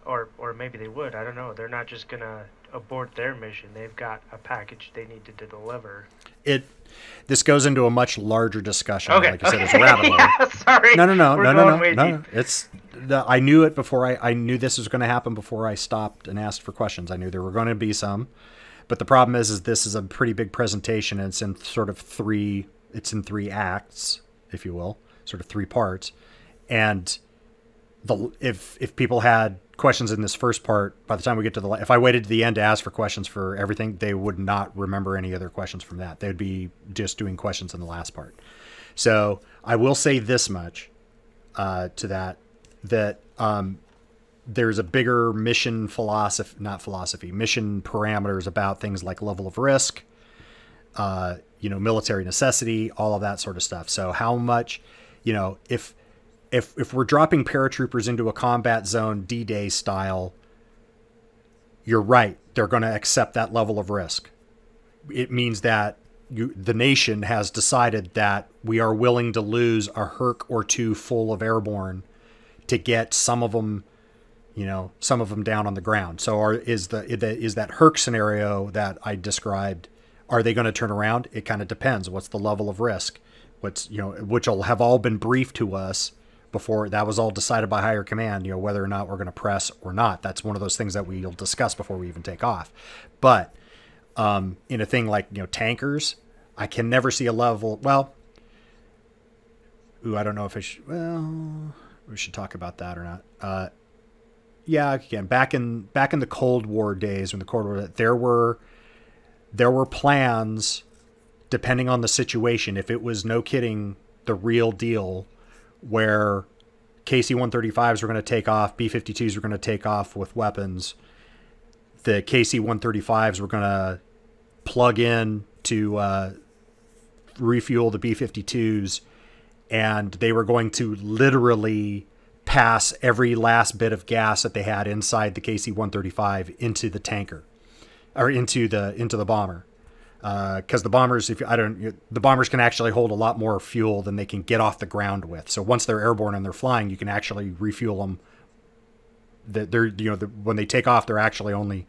or maybe they would. I don't know. They're not just gonna abort their mission. They've got a package they need to deliver. This goes into a much larger discussion. Okay. Like I said, it's a rabbit hole. Yeah, sorry. No. I knew it before. I knew this was going to happen before I stopped and asked for questions. I knew there were going to be some, but the problem is this is a pretty big presentation, and it's in sort of three acts, if you will, sort of 3 parts. And if people had questions in this first part, by the time we get to if I waited to the end to ask for questions for everything, they would not remember any other questions from that. They'd be just doing questions in the last part. So I will say this much to that there's a bigger mission mission parameters about things like level of risk, military necessity, all of that sort of stuff. So how much, if we're dropping paratroopers into a combat zone D-Day style, you're right. They're going to accept that level of risk. It means that the nation has decided that we are willing to lose a Herc or 2 full of airborne to get some of them down on the ground. So is that Herc scenario that I described, are they going to turn around? It kind of depends. What's the level of risk? Which will have all been briefed to us before. That was all decided by higher command, whether or not we're going to press or not. That's one of those things that we'll discuss before we even take off. But in a thing like, tankers, I can never see a level. Well, I don't know if we should talk about that or not. Yeah, again, back in the Cold War days, when the Cold War, there were plans depending on the situation. If it was, no kidding, the real deal, where KC-135s were going to take off, B-52s were going to take off with weapons, the KC-135s were going to plug in to refuel the B-52s, and they were going to literally pass every last bit of gas that they had inside the KC-135 into the tanker, or into the bomber. because the bombers, the bombers can actually hold a lot more fuel than they can get off the ground with. So once they're airborne and they're flying, you can actually refuel them. When they take off, they're actually only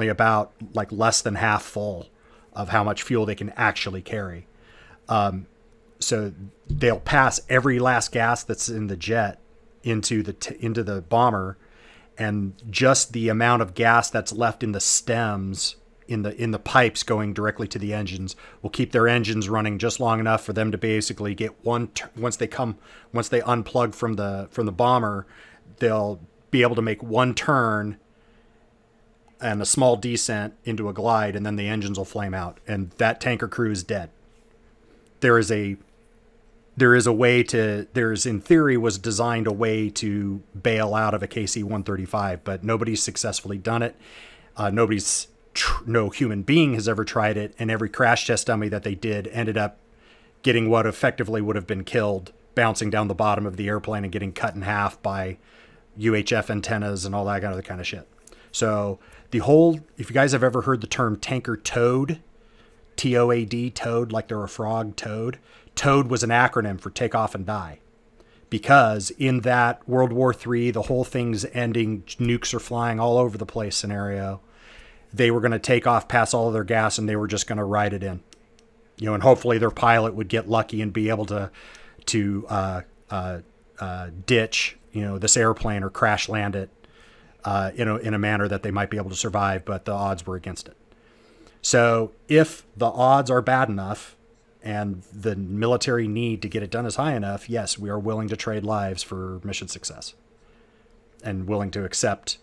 about like less than half full of how much fuel they can actually carry. So they'll pass every last gas that's in the jet into the bomber, and just the amount of gas that's left in the stems in the pipes going directly to the engines will keep their engines running just long enough for them to basically get once they unplug from the bomber, they'll be able to make one turn and a small descent into a glide, and then the engines will flame out, and that tanker crew is dead. In theory was designed a way to bail out of a KC-135, but nobody's successfully done it. No human being has ever tried it, and every crash test dummy that they did ended up getting what effectively would have been killed, bouncing down the bottom of the airplane and getting cut in half by UHF antennas and all that kind of shit. So if you guys have ever heard the term tanker toad, TOAD, toad, like they're a frog, toad. Toad was an acronym for take off and die, because in that World War III, the whole thing's ending, nukes are flying all over the place scenario, they were going to take off, pass all of their gas, and they were just going to ride it in, and hopefully their pilot would get lucky and be able to ditch, this airplane or crash land it in a manner that they might be able to survive, but the odds were against it. So if the odds are bad enough and the military need to get it done is high enough, yes, we are willing to trade lives for mission success, and willing to accept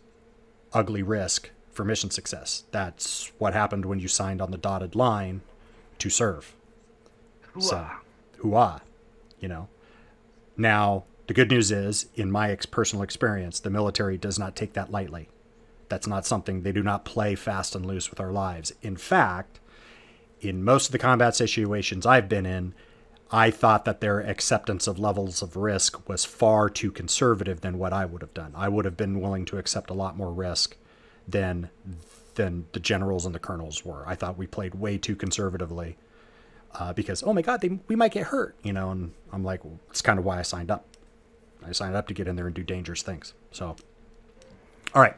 ugly risk for mission success. That's what happened when you signed on the dotted line to serve. Hooah. So, hooah, Now, the good news is, in my personal experience, the military does not take that lightly. That's not something, they do not play fast and loose with our lives. In fact, in most of the combat situations I've been in, I thought that their acceptance of levels of risk was far too conservative than what I would have done. I would have been willing to accept a lot more risk than the generals and the colonels were. I thought we played way too conservatively because, oh my God, we might get hurt, and I'm like, well, that's kind of why I signed up. I signed up to get in there and do dangerous things. So, all right.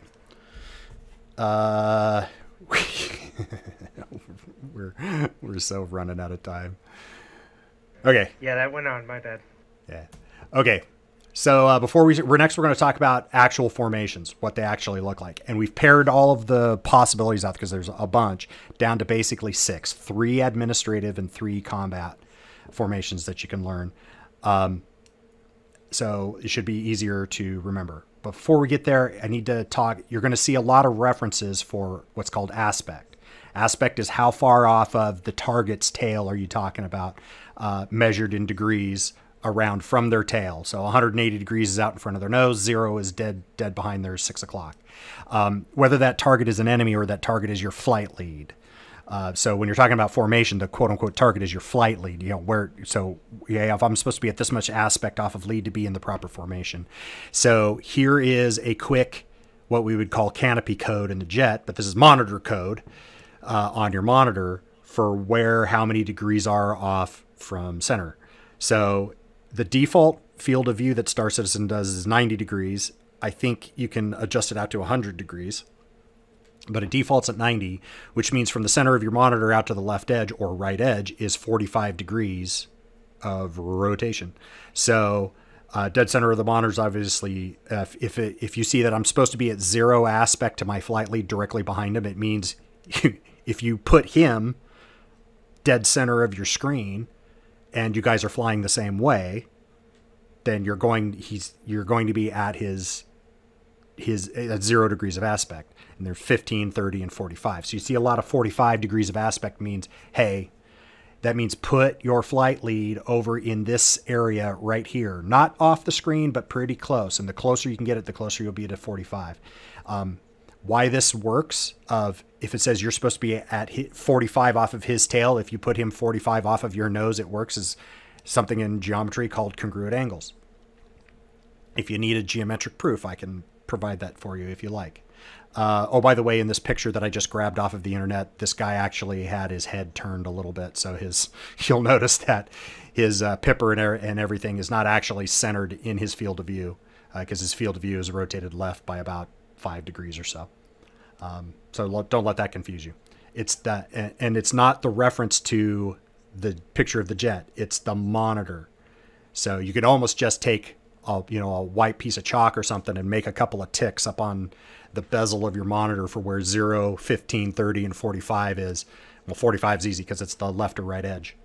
We're so running out of time. Okay. Yeah, that went on. My bad. Yeah. Okay. So before we're going to talk about actual formations, what they actually look like, and we've pared all of the possibilities out because there's a bunch down to basically 6: 3 administrative and 3 combat formations that you can learn. So it should be easier to remember. But before we get there, I need to talk. You're going to see a lot of references for what's called aspect. Aspect is how far off of the target's tail are you talking about, measured in degrees around from their tail. So 180 degrees is out in front of their nose, 0 is dead behind their 6 o'clock. Whether that target is an enemy or that target is your flight lead. So when you're talking about formation, the quote unquote target is your flight lead, if I'm supposed to be at this much aspect off of lead to be in the proper formation. So here is a quick, what we would call canopy code in the jet, but this is monitor code on your monitor for how many degrees are off from center. So the default field of view that Star Citizen does is 90 degrees. I think you can adjust it out to 100 degrees. But it defaults at 90, which means from the center of your monitor out to the left edge or right edge is 45 degrees of rotation. So dead center of the monitor is obviously, if you see that I'm supposed to be at 0 aspect to my flight lead directly behind him, it means if you put him dead center of your screen and you guys are flying the same way, then you're going to be at his at 0 degrees of aspect. And they're 15, 30, and 45. So you see a lot of 45 degrees of aspect means, hey, that means put your flight lead over in this area right here. Not off the screen, but pretty close. And the closer you can get it, the closer you'll be to 45. Why this works, if it says you're supposed to be at 45 off of his tail, if you put him 45 off of your nose, it works as something in geometry called congruent angles. If you need a geometric proof, I can provide that for you if you like. Oh, by the way, in this picture that I just grabbed off of the internet, this guy actually had his head turned a little bit. So you'll notice that his pipper and everything is not actually centered in his field of view, because his field of view is rotated left by about 5 degrees or so. So don't let that confuse you. It's that, and it's not the reference to the picture of the jet. It's the monitor. So you could almost just take a white piece of chalk or something and make a couple of ticks up on the bezel of your monitor for where 0, 15, 30, and 45 is. Well, 45 is easy because it's the left or right edge.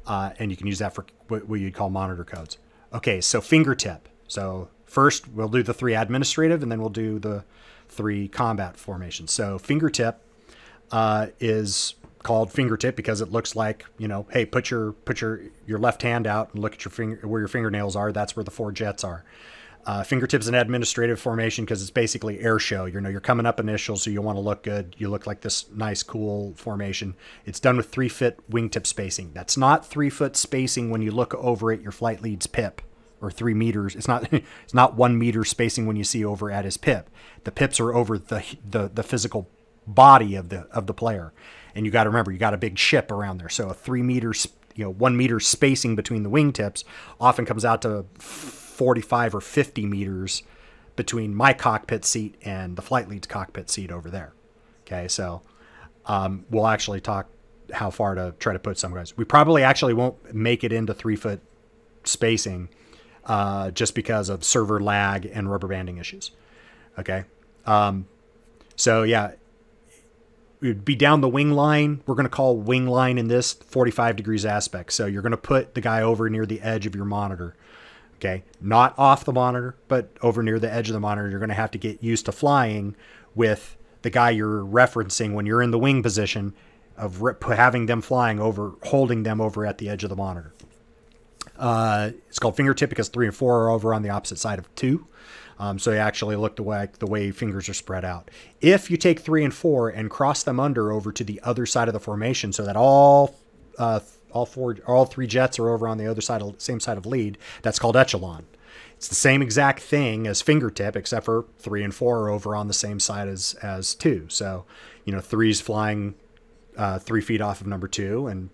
And you can use that for what you'd call monitor codes. Okay, so fingertip. So first we'll do the 3 administrative, and then we'll do the 3 combat formations. So fingertip is called fingertip because it looks like, hey, put your left hand out and look at your finger where your fingernails are. That's where the 4 jets are. Fingertip's an administrative formation because it's basically air show. You're coming up initial, so you want to look good. You look like this nice, cool formation. It's done with 3-foot wingtip spacing. That's not 3-foot spacing when you look over at your flight lead's pip, or 3 meters. It's not 1 meter spacing when you see over at his pip. The pips are over the physical body of the player. And you got to remember, you got a big ship around there. So a 3 meters, 1 meter spacing between the wingtips often comes out to 45 or 50 meters between my cockpit seat and the flight lead's cockpit seat over there. Okay, so we'll actually talk how far to try to put some guys. We probably actually won't make it into 3-foot spacing just because of server lag and rubber banding issues. Okay, so yeah, we'd be down the wing line. We're going to call wing line in this 45 degrees aspect. So you're going to put the guy over near the edge of your monitor. Okay, not off the monitor, but over near the edge of the monitor. You're going to have to get used to flying with the guy you're referencing when you're in the wing position of having them flying over, holding them over at the edge of the monitor. It's called fingertip because 3 and 4 are over on the opposite side of 2. So you actually look the way fingers are spread out. If you take 3 and 4 and cross them over to the other side of the formation so that all 3 jets are over on the same side of lead, that's called Echelon. It's the same exact thing as fingertip, except for 3 and 4 are over on the same side as 2. So, 3 is flying 3 feet off of number 2, and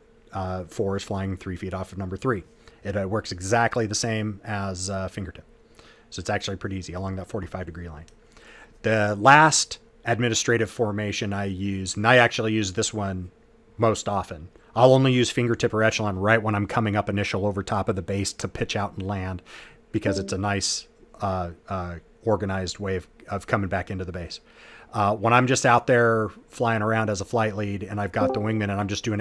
4 is flying 3 feet off of number 3. It works exactly the same as fingertip. So it's actually pretty easy along that 45 degree line. The last administrative formation I use, and I actually use this one most often. I'll only use fingertip or Echelon right when I'm coming up initial over top of the base to pitch out and land, because it's a nice organized way of coming back into the base. When I'm just out there flying around as a flight lead and I've got the wingman and I'm just doing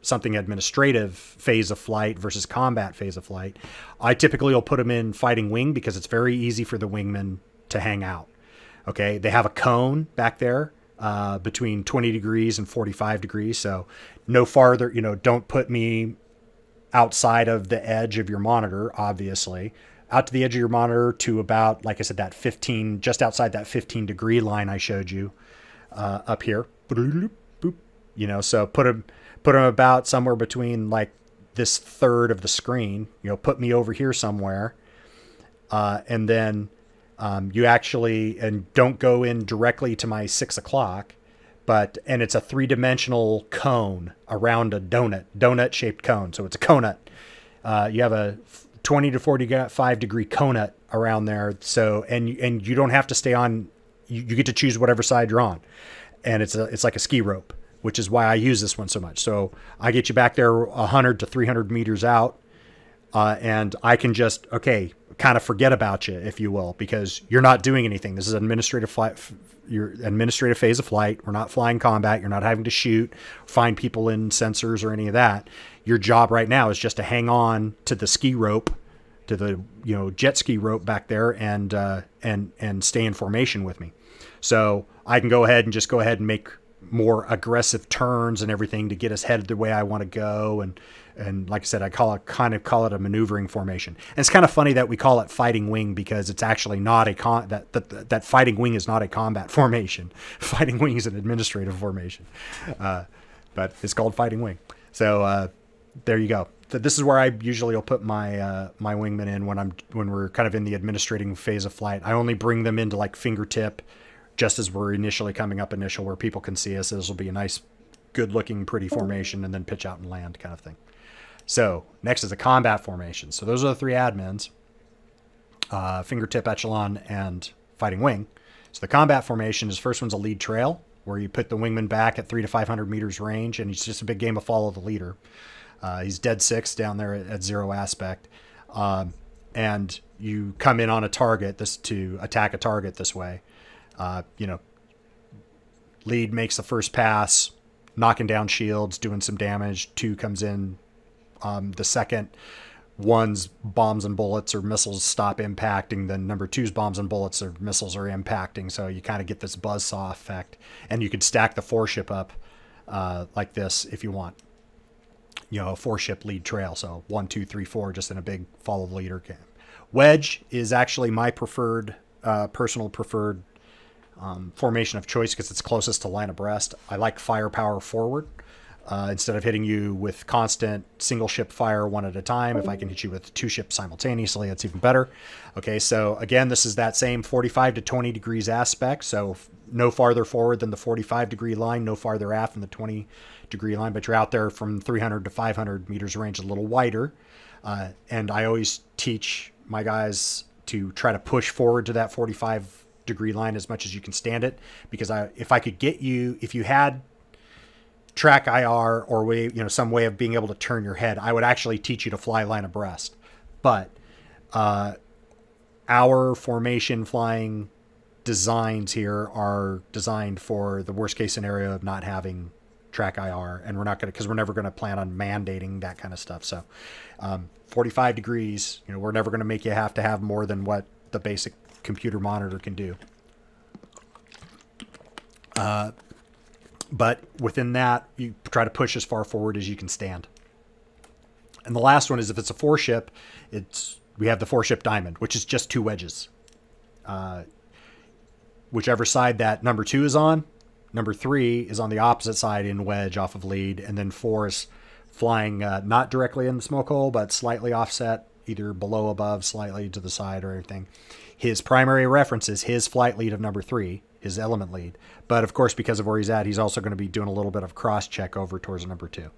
something administrative phase of flight versus combat phase of flight, I typically will put them in fighting wing because it's very easy for the wingman to hang out. Okay, they have a cone back there between 20 degrees and 45 degrees. So no farther, don't put me outside of the edge of your monitor, obviously. Out to the edge of your monitor to about, like I said, that 15, just outside that 15 degree line I showed you up here. So put them about somewhere between like this third of the screen, put me over here somewhere. And then you actually, and don't go in directly to my 6 o'clock, and it's a 3-dimensional cone around a donut shaped cone. So it's a conut. You have a 20 to 45 degree conut around there. So, and you don't have to stay on, you get to choose whatever side you're on. And it's like a ski rope, which is why I use this one so much. So I get you back there 100 to 300 meters out. And I can just, kind of forget about you, if you will, because you're not doing anything. This is an administrative flight, your administrative phase of flight. We're not flying combat. You're not having to shoot, find people in sensors or any of that. Your job right now is just to hang on to the ski rope, to the jet ski rope back there, and stay in formation with me. So I can go ahead and make more aggressive turns and everything to get us headed the way I want to go. And like I said, I call it a maneuvering formation. And it's kind of funny that we call it fighting wing because it's actually not that fighting wing is not a combat formation. Fighting wing is an administrative formation, but it's called fighting wing. So there you go. So this is where I usually will put my my wingman in when we're kind of in the administrating phase of flight. I only bring them into like fingertip just as we're initially coming up initial where people can see us. This will be a nice, good-looking, pretty formation, and then pitch out and land kind of thing. So next is the combat formation. So those are the 3 admins, Fingertip, Echelon, and Fighting Wing. So the combat formation is, first one's a lead trail, where you put the wingman back at 300 to 500 meters range, and it's just a big game of follow the leader. He's dead 6 down there at 0 aspect. And you come in on a target to attack a target this way. Lead makes the first pass, knocking down shields, doing some damage. 2 comes in. The second one's bombs and bullets or missiles stop impacting. Then number 2's bombs and bullets or missiles are impacting. So you kind of get this buzzsaw effect. And you could stack the 4-ship up like this if you want. A 4-ship lead trail. So 1, 2, 3, 4, just in a big follow the leader game. Wedge is actually my personal preferred formation of choice because it's closest to line abreast. I like firepower forward. Instead of hitting you with constant single ship fire one at a time, if I can hit you with 2 ships simultaneously, it's even better. Okay, so again, this is that same 45 to 20 degrees aspect. So no farther forward than the 45 degree line, no farther aft than the 20 degree line, but you're out there from 300 to 500 meters range, a little wider. And I always teach my guys to try to push forward to that 45 degree line as much as you can stand it. Because if I could get you, if you had track IR or way, some way of being able to turn your head, I would actually teach you to fly line abreast. But our formation flying designs here are designed for the worst case scenario of not having track IR, and we're not going to, because we're never going to plan on mandating that kind of stuff. So 45 degrees, we're never going to make you have to have more than what the basic computer monitor can do. But within that, you try to push as far forward as you can stand. And the last one is, if it's a 4-ship, we have the 4-ship diamond, which is just 2 wedges. Whichever side that number 2 is on, number 3 is on the opposite side in wedge off of lead, and then 4 is flying not directly in the smoke hole, but slightly offset, either below, above, slightly to the side or anything. His primary reference is his flight lead of number 3, his element lead. But of course, because of where he's at, he's also going to be doing a little bit of cross check over towards number 2,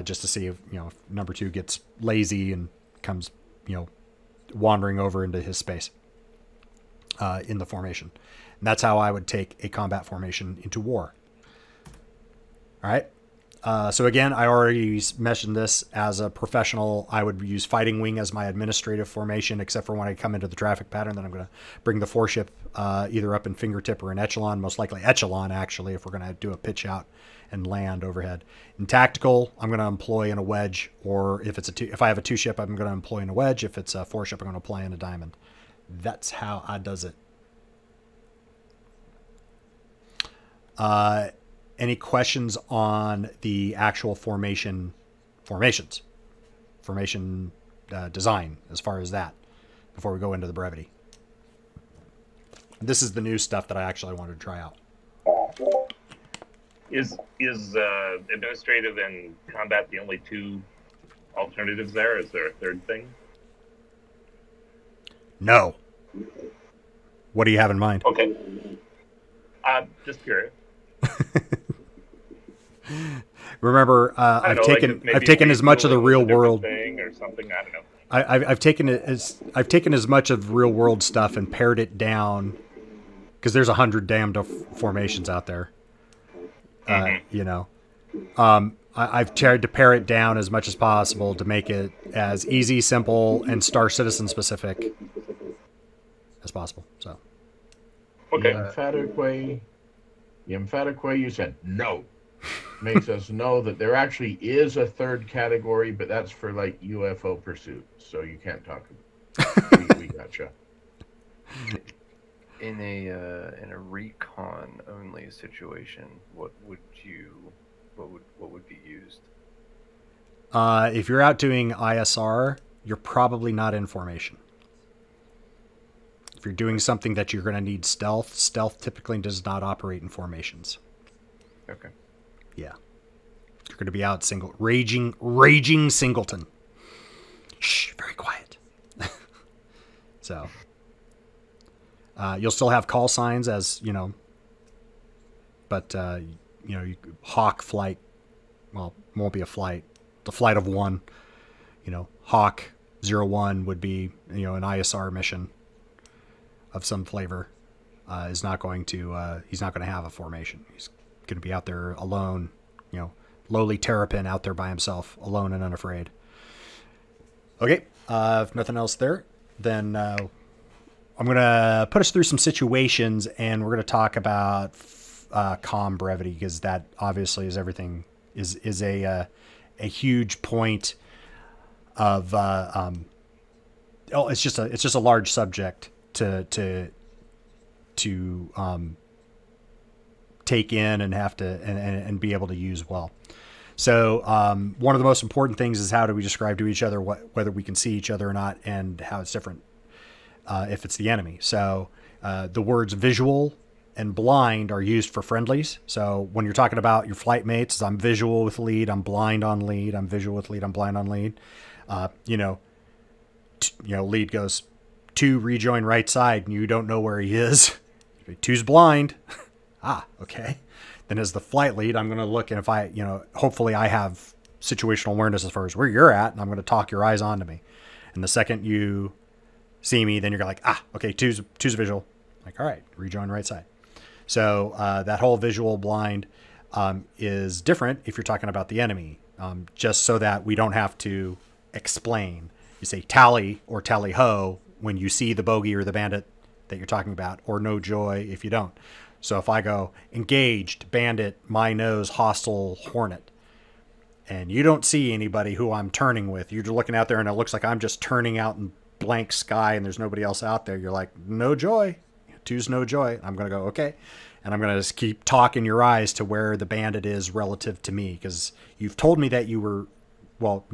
just to see if if number 2 gets lazy and comes wandering over into his space in the formation. And that's how I would take a combat formation into war. All right. So again, I already mentioned this as a professional. I would use Fighting Wing as my administrative formation, except for when I come into the traffic pattern. Then I'm going to bring the 4-ship either up in Fingertip or in Echelon, most likely Echelon, actually, if we're going to do a pitch out and land overhead. In tactical, I'm going to employ in a wedge, or if I have a 2-ship, I'm going to employ in a wedge. If it's a 4-ship, I'm going to employ in a diamond. That's how I does it. Any questions on the actual formation design as far as that before we go into the brevity? This is the new stuff that I actually wanted to try out. Is administrative and combat the only 2 alternatives there? Is there a third thing? No. What do you have in mind? Okay. Just curious. Remember, I've taken as much of the real world thing or something. I don't know. I've taken as much of real world stuff and pared it down, because there's 100 damned formations out there. I've tried to pare it down as much as possible to make it as easy, simple, and Star Citizen specific as possible. So, okay. The emphatic way you said no makes us know that there actually is a third category, but that's for like UFO pursuit, so you can't talk about it. We gotcha. In a recon only situation, what would be used? If you're out doing ISR, you're probably not in formation. If you're doing something that you're going to need stealth typically does not operate in formations. Okay. Yeah. You're going to be out raging singleton. Shh, very quiet. So, You'll still have call signs as, but, hawk flight, well, won't be a flight. The flight of one, hawk 01 would be, an ISR mission of some flavor. Is not going to, he's not going to have a formation. He's going to be out there alone, lowly terrapin out there by himself, alone and unafraid. Okay, if nothing else there, then I'm going to put us through some situations, and we're going to talk about Comm Brevity, because that obviously is everything, is a huge point of it's just a large subject to take in and have to and be able to use well. So one of the most important things is how do we describe to each other whether we can see each other or not, and how it's different if it's the enemy. So the words visual and blind are used for friendlies. So when you're talking about your flight mates, I'm visual with lead, I'm blind on lead, I'm visual with lead, I'm blind on lead. Lead goes 2, rejoin right side, and you don't know where he is. 2's blind. Okay. Then as the flight lead, I'm going to look, and if I, hopefully I have situational awareness as far as where you're at, and I'm going to talk your eyes onto me. And the second you see me, then you're like, okay, two's visual. Like, all right, rejoin right side. So that whole visual blind is different if you're talking about the enemy, just so that we don't have to explain. You say tally or tally ho when you see the bogey or the bandit that you're talking about, or no joy if you don't. So if I go engaged, bandit, my nose, hostile, hornet, and you don't see anybody who I'm turning with, you're looking out there and it looks like I'm just turning out in blank sky and there's nobody else out there. You're like, no joy. 2's no joy. I'm going to go, okay. And I'm going to just keep talking your eyes to where the bandit is relative to me, because you've told me that you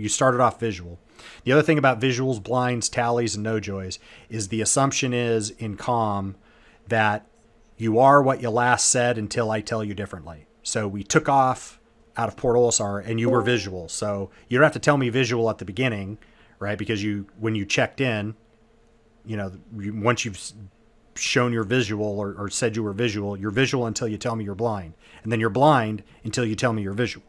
started off visual. The other thing about visuals, blinds, tallies, and no joys is the assumption is in Comm that you are what you last said until I tell you differently. So we took off out of Port Olisar and you were visual. So you don't have to tell me visual at the beginning, right? Because when you checked in, once you've shown your visual or said you were visual, you're visual until you tell me you're blind. And then you're blind until you tell me you're visual.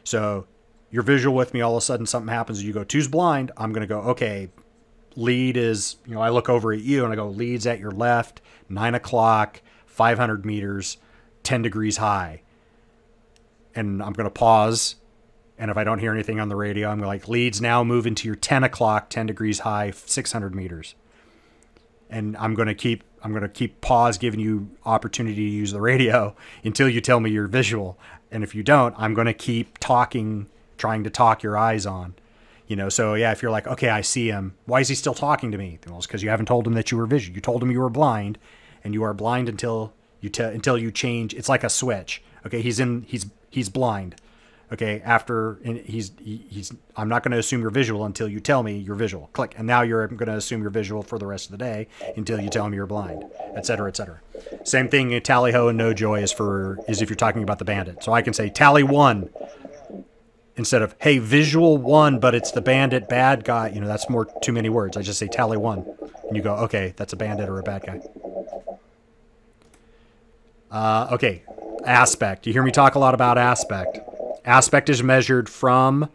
So you're visual with me, all of a sudden something happens, you go, 2's blind, I'm going to go, okay, lead is, I look over at you and I go, lead's at your left, 9 o'clock, 500 meters, 10 degrees high. And I'm going to pause. And if I don't hear anything on the radio, I'm like, leads now move into your 10 o'clock, 10 degrees high, 600 meters. And I'm going to keep pause, giving you opportunity to use the radio until you tell me you're visual. And if you don't, I'm going to keep talking, trying to talk your eyes on, so yeah, if you're like, okay, I see him, why is he still talking to me? Well, it's because you haven't told him that you were visual. You told him you were blind, and you are blind until you change. It's like a switch. Okay, he's blind. Okay, I'm not going to assume you're visual until you tell me you're visual. Click, and now I'm going to assume you're visual for the rest of the day until you tell me you're blind, etc., etc. Same thing. Tally ho and no joy is if you're talking about the bandit. So I can say tally 1. Instead of, hey, visual 1, but it's the bandit bad guy. That's too many words. I just say tally 1. And you go, okay, that's a bandit or a bad guy. Okay, aspect. You hear me talk a lot about aspect. Aspect is measured from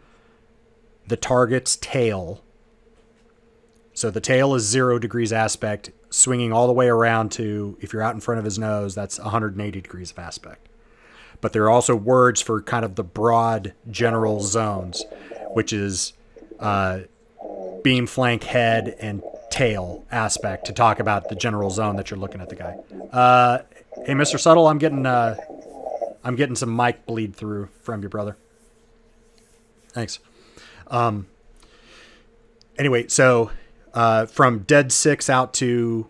the target's tail. So the tail is 0 degrees aspect, swinging all the way around to, if you're out in front of his nose, that's 180 degrees of aspect. But there are also words for kind of the broad general zones, which is beam, flank, head, and tail aspect, to talk about the general zone that you're looking at the guy. Hey, Mr. Subtle, I'm getting some mic bleed through from your brother. Thanks. Anyway, so from dead 6 out to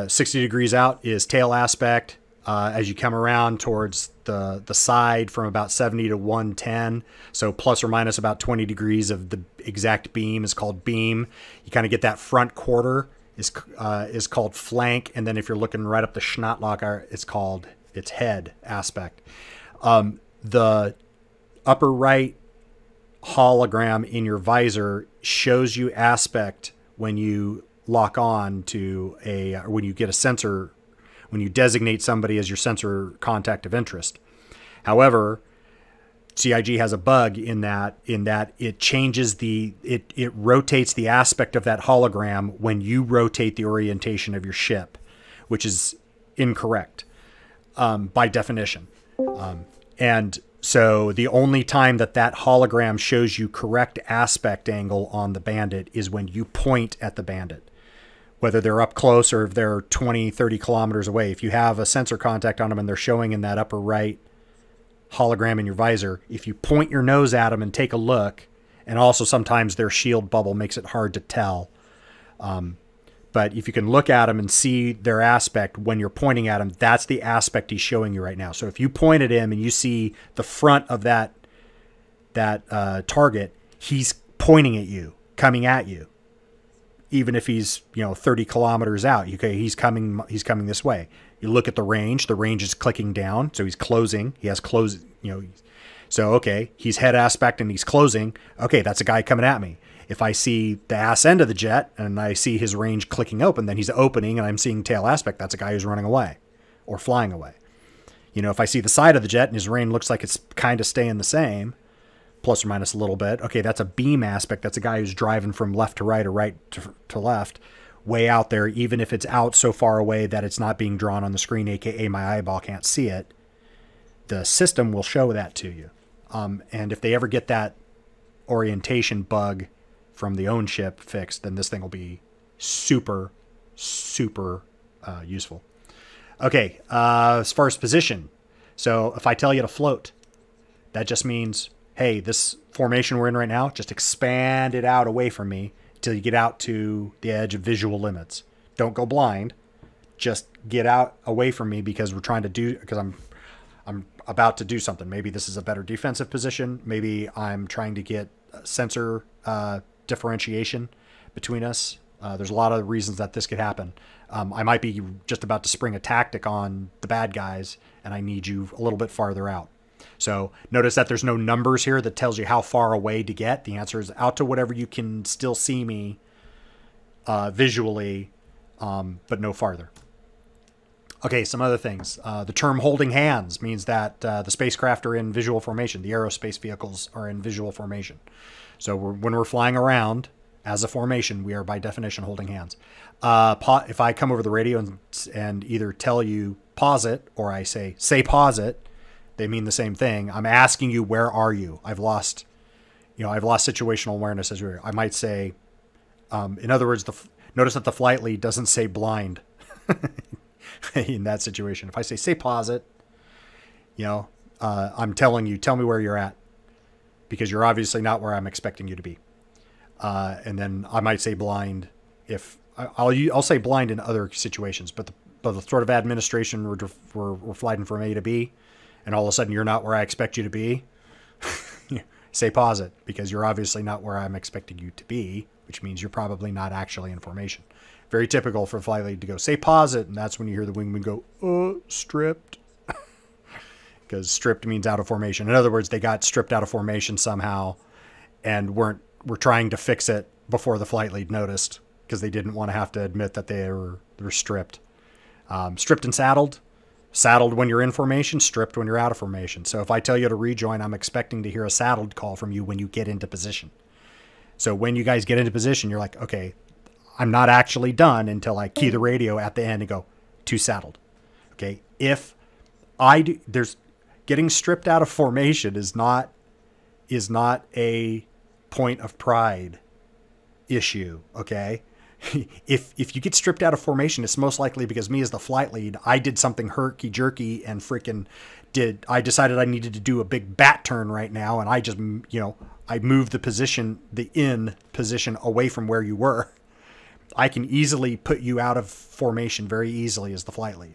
60 degrees out is tail aspect. As you come around towards the side from about 70 to 110, so plus or minus about 20 degrees of the exact beam is called beam. You kind of get that front quarter is called flank, and then if you're looking right up the schnottlock, it's head aspect. The upper right hologram in your visor shows you aspect when you lock on to when you get a sensor, when you designate somebody as your sensor contact of interest. However, CIG has a bug in that it changes it rotates the aspect of that hologram when you rotate the orientation of your ship, which is incorrect by definition. And so the only time that hologram shows you correct aspect angle on the bandit is when you point at the bandit, whether they're up close or if they're 20, 30 kilometers away. If you have a sensor contact on them and they're showing in that upper right hologram in your visor, if you point your nose at them and take a look, and also sometimes their shield bubble makes it hard to tell. But if you can look at them and see their aspect when you're pointing at him, that's the aspect he's showing you right now. So if you point at him and you see the front of that target, he's pointing at you, coming at you. Even if he's 30 kilometers out, he's coming this way. You look at the range is clicking down, so he's closing. He has close, so okay, he's head aspect and he's closing. Okay, that's a guy coming at me. If I see the ass end of the jet and I see his range clicking open, then he's opening and I'm seeing tail aspect. That's a guy who's running away or flying away. If I see the side of the jet and his range looks like it's kind of staying the same, plus or minus a little bit, okay, that's a beam aspect. That's a guy who's driving from left to right or right to left, way out there, even if it's out so far away that it's not being drawn on the screen, aka my eyeball can't see it. The system will show that to you. And if they ever get that orientation bug from the own ship fixed, then this thing will be super, super useful. Okay, as far as position. So if I tell you to float, that just means, hey, this formation we're in right now, just expand it out away from me till you get out to the edge of visual limits. Don't go blind. Just get out away from me because I'm about to do something. Maybe this is a better defensive position. Maybe I'm trying to get sensor differentiation between us. There's a lot of reasons that this could happen. I might be just about to spring a tactic on the bad guys and I need you a little bit farther out. So notice that there's no numbers here that tells you how far away to get. The answer is out to whatever you can still see me visually, but no farther. Okay, some other things. The term holding hands means that the spacecraft are in visual formation. The aerospace vehicles are in visual formation. So when we're flying around as a formation, we are by definition holding hands. If I come over the radio and either tell you pause it or I say pause it, they mean the same thing. I'm asking you, where are you? I've lost situational awareness as I might say. In other words, notice that the flight lead doesn't say blind in that situation. If I say pause it, I'm telling you, tell me where you're at, because you're obviously not where I'm expecting you to be. And then I might say blind if I'll say blind in other situations, but the sort of administration we're flying from A to B, and all of a sudden you're not where I expect you to be. Say pause it, because you're obviously not where I'm expecting you to be, which means you're probably not actually in formation. Very typical for a flight lead to go, say pause it, and that's when you hear the wingman go, stripped. Because stripped means out of formation. In other words, they got stripped out of formation somehow and were trying to fix it before the flight lead noticed, because they didn't want to have to admit that they were stripped. Stripped and saddled. Saddled when you're in formation, stripped when you're out of formation. So if I tell you to rejoin, I'm expecting to hear a saddled call from you when you get into position. So when you guys get into position, you're like, okay, I'm not actually done until I key the radio at the end and go to saddled. Okay. If there's getting stripped out of formation is not a point of pride issue. Okay. If you get stripped out of formation, it's most likely because me as the flight lead, I did something herky jerky and I decided I needed to do a big bat turn right now. And I just, I moved the in position away from where you were. I can easily put you out of formation very easily as the flight lead.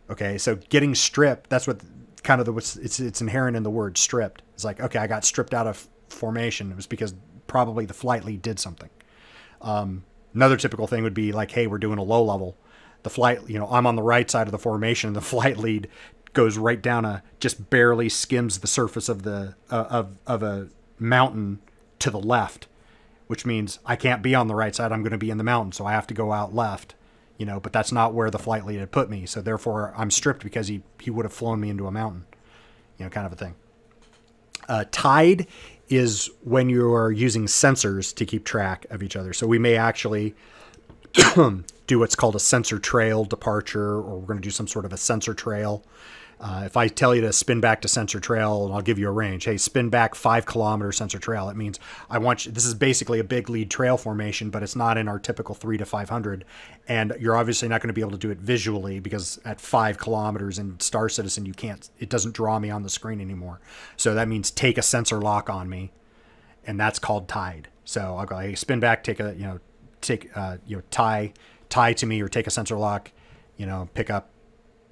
Okay. So getting stripped, that's what kind of it's inherent in the word stripped. It's like, okay, I got stripped out of formation. It was because probably the flight lead did something. Another typical thing would be like, hey, we're doing a low level. The flight, I'm on the right side of the formation. And the flight lead goes right down just barely skims the surface of of a mountain to the left, which means I can't be on the right side. I'm going to be in the mountain, so I have to go out left, but that's not where the flight lead had put me. So therefore I'm stripped because he would have flown me into a mountain, kind of a thing. Tide is when you are using sensors to keep track of each other. So we may actually do what's called a sensor trail departure, or we're going to do some sort of a sensor trail. If I tell you to spin back to sensor trail, and I'll give you a range, hey, spin back 5 kilometer sensor trail. It means I want you, this is basically a big lead trail formation, but it's not in our typical 3 to 500. And you're obviously not going to be able to do it visually because at 5 kilometers in Star Citizen, it doesn't draw me on the screen anymore. So that means take a sensor lock on me, and that's called tide. So I'll go, hey, spin back, tie to me, or take a sensor lock, pick up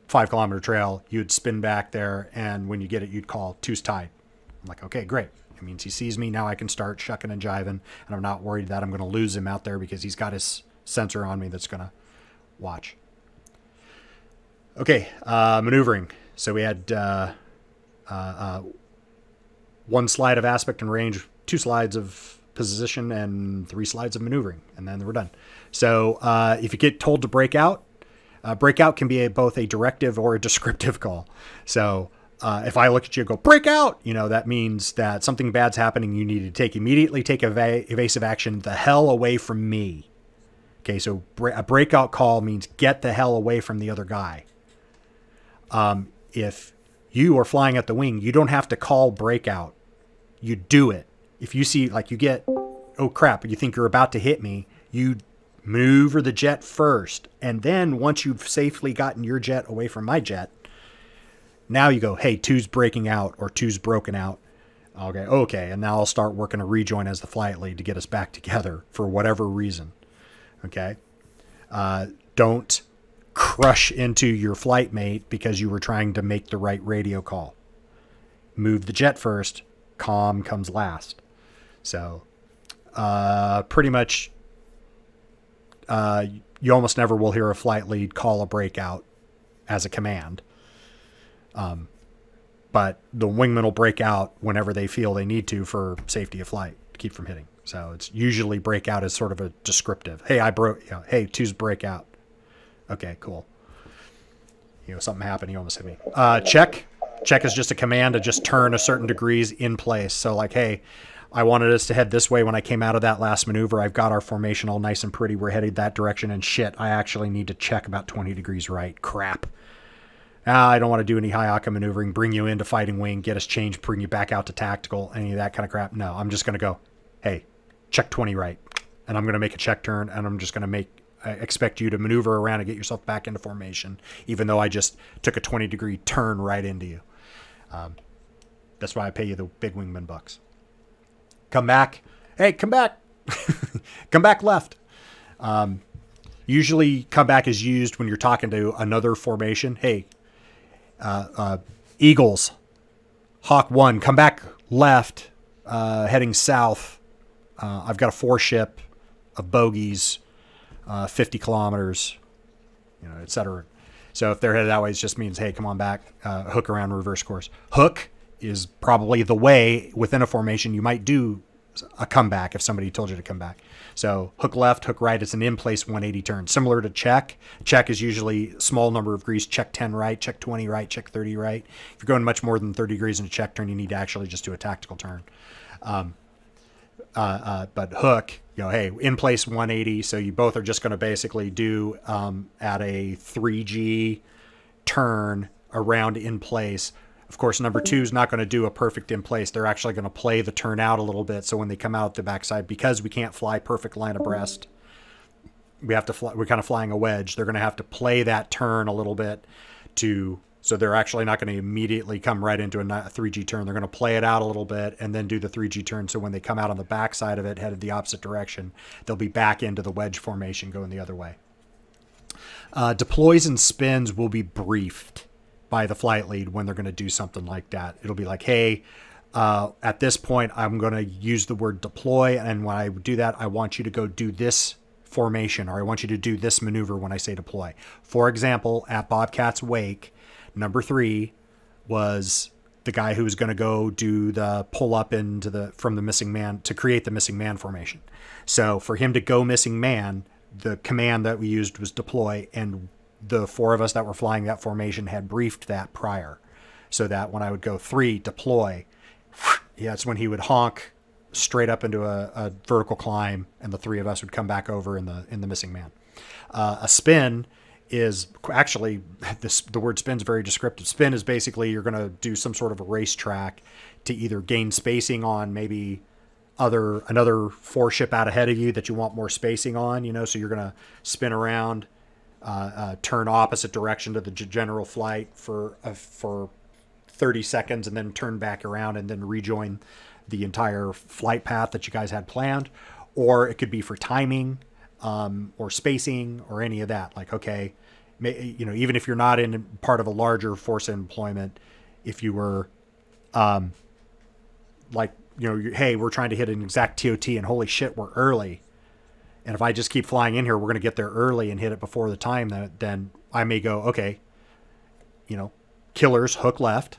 5 kilometer trail. You'd spin back there, and when you get it, you'd call two's tide. I'm like, okay, great. It means he sees me. Now I can start shucking and jiving, and I'm not worried that I'm going to lose him out there because he's got his sensor on me that's going to watch. Okay, maneuvering. So we had 1 slide of aspect and range, 2 slides of position, and 3 slides of maneuvering, and then we're done. So if you get told to break out can be both a directive or a descriptive call. So if I look at you and go, break out, that means that something bad's happening. You need to immediately take evasive action the hell away from me. Okay, so a breakout call means get the hell away from the other guy. If you are flying at the wing, you don't have to call breakout. You do it. If you see, you get, oh crap, you think you're about to hit me, you maneuver the jet first. And then once you've safely gotten your jet away from my jet, now you go, hey, two's breaking out, or two's broken out. Okay. And now I'll start working a rejoin as the flight lead to get us back together for whatever reason. Okay. Don't crush into your flight mate because you were trying to make the right radio call. Move the jet first. Comm comes last. So, pretty much, you almost never will hear a flight lead call a breakout as a command. But the wingman will break out whenever they feel they need to for safety of flight to keep from hitting. So it's usually breakout as sort of a descriptive. Hey, hey, two's breakout. Okay, cool. Something happened. You almost hit me. Check. Check is just a command to just turn a certain degrees in place. So hey, I wanted us to head this way when I came out of that last maneuver. I've got our formation all nice and pretty. We're headed that direction, and shit, I actually need to check about 20 degrees right. Crap. I don't want to do any high Aka maneuvering, bring you into fighting wing, get us changed, bring you back out to tactical, any of that kind of crap. No, I'm just going to go, hey, check 20 right. And I'm going to make a check turn, and I'm just going to expect you to maneuver around and get yourself back into formation, even though I just took a 20-degree turn right into you. That's why I pay you the big wingman bucks. Come back. Hey, come back. Come back left. Usually come back is used when you're talking to another formation. Hey, Eagles, Hawk 1, come back left, heading south. I've got a 4-ship of bogies, 50 kilometers, et cetera. So if they're headed that way, it just means, hey, come on back, hook around, reverse course. Hook is probably the way within a formation you might do a comeback if somebody told you to come back. So hook left, hook right, it's an in-place 180 turn. Similar to check. Check is usually small number of degrees, check 10 right, check 20 right, check 30 right. If you're going much more than 30 degrees in a check turn, you need to actually just do a tactical turn. But hook, hey, in place 180, so you both are just going to basically do at a 3G turn around in place. Of course, number 2 is not going to do a perfect in place. They're actually going to play the turn out a little bit. So when they come out the backside, because we can't fly perfect line abreast, we have to fly, we're kind of flying a wedge. They're going to have to play that turn a little bit so they're actually not going to immediately come right into a 3G turn. They're going to play it out a little bit and then do the 3G turn. So when they come out on the backside of it, headed the opposite direction, they'll be back into the wedge formation going the other way. Deploys and spins will be briefed by the flight lead when they're going to do something like that. It'll be like, hey, at this point, I'm going to use the word deploy. And when I do that, I want you to go do this formation, or I want you to do this maneuver when I say deploy. For example, at Bobcat's wake, number 3 was the guy who's going to go do the pull up from the missing man to create the missing man formation. So for him to go missing man, the command that we used was deploy, and the 4 of us that were flying that formation had briefed that prior, so that when I would go 3 deploy, that's when he would honk straight up into a vertical climb, and the 3 of us would come back over in the missing man. A spin is actually, the word spin is very descriptive. Spin is basically you're going to do some sort of a racetrack to either gain spacing on maybe another 4 ship out ahead of you that you want more spacing on, so you're going to spin around, turn opposite direction to the general flight for 30 seconds, and then turn back around and then rejoin the entire flight path that you guys had planned. Or it could be for timing, or spacing, or any of that. Like, okay, even if you're not in part of a larger force employment, if you were, hey, we're trying to hit an exact TOT, and holy shit, we're early. And if I just keep flying in here, we're going to get there early and hit it before the time. Then I may go, okay, killers, hook left,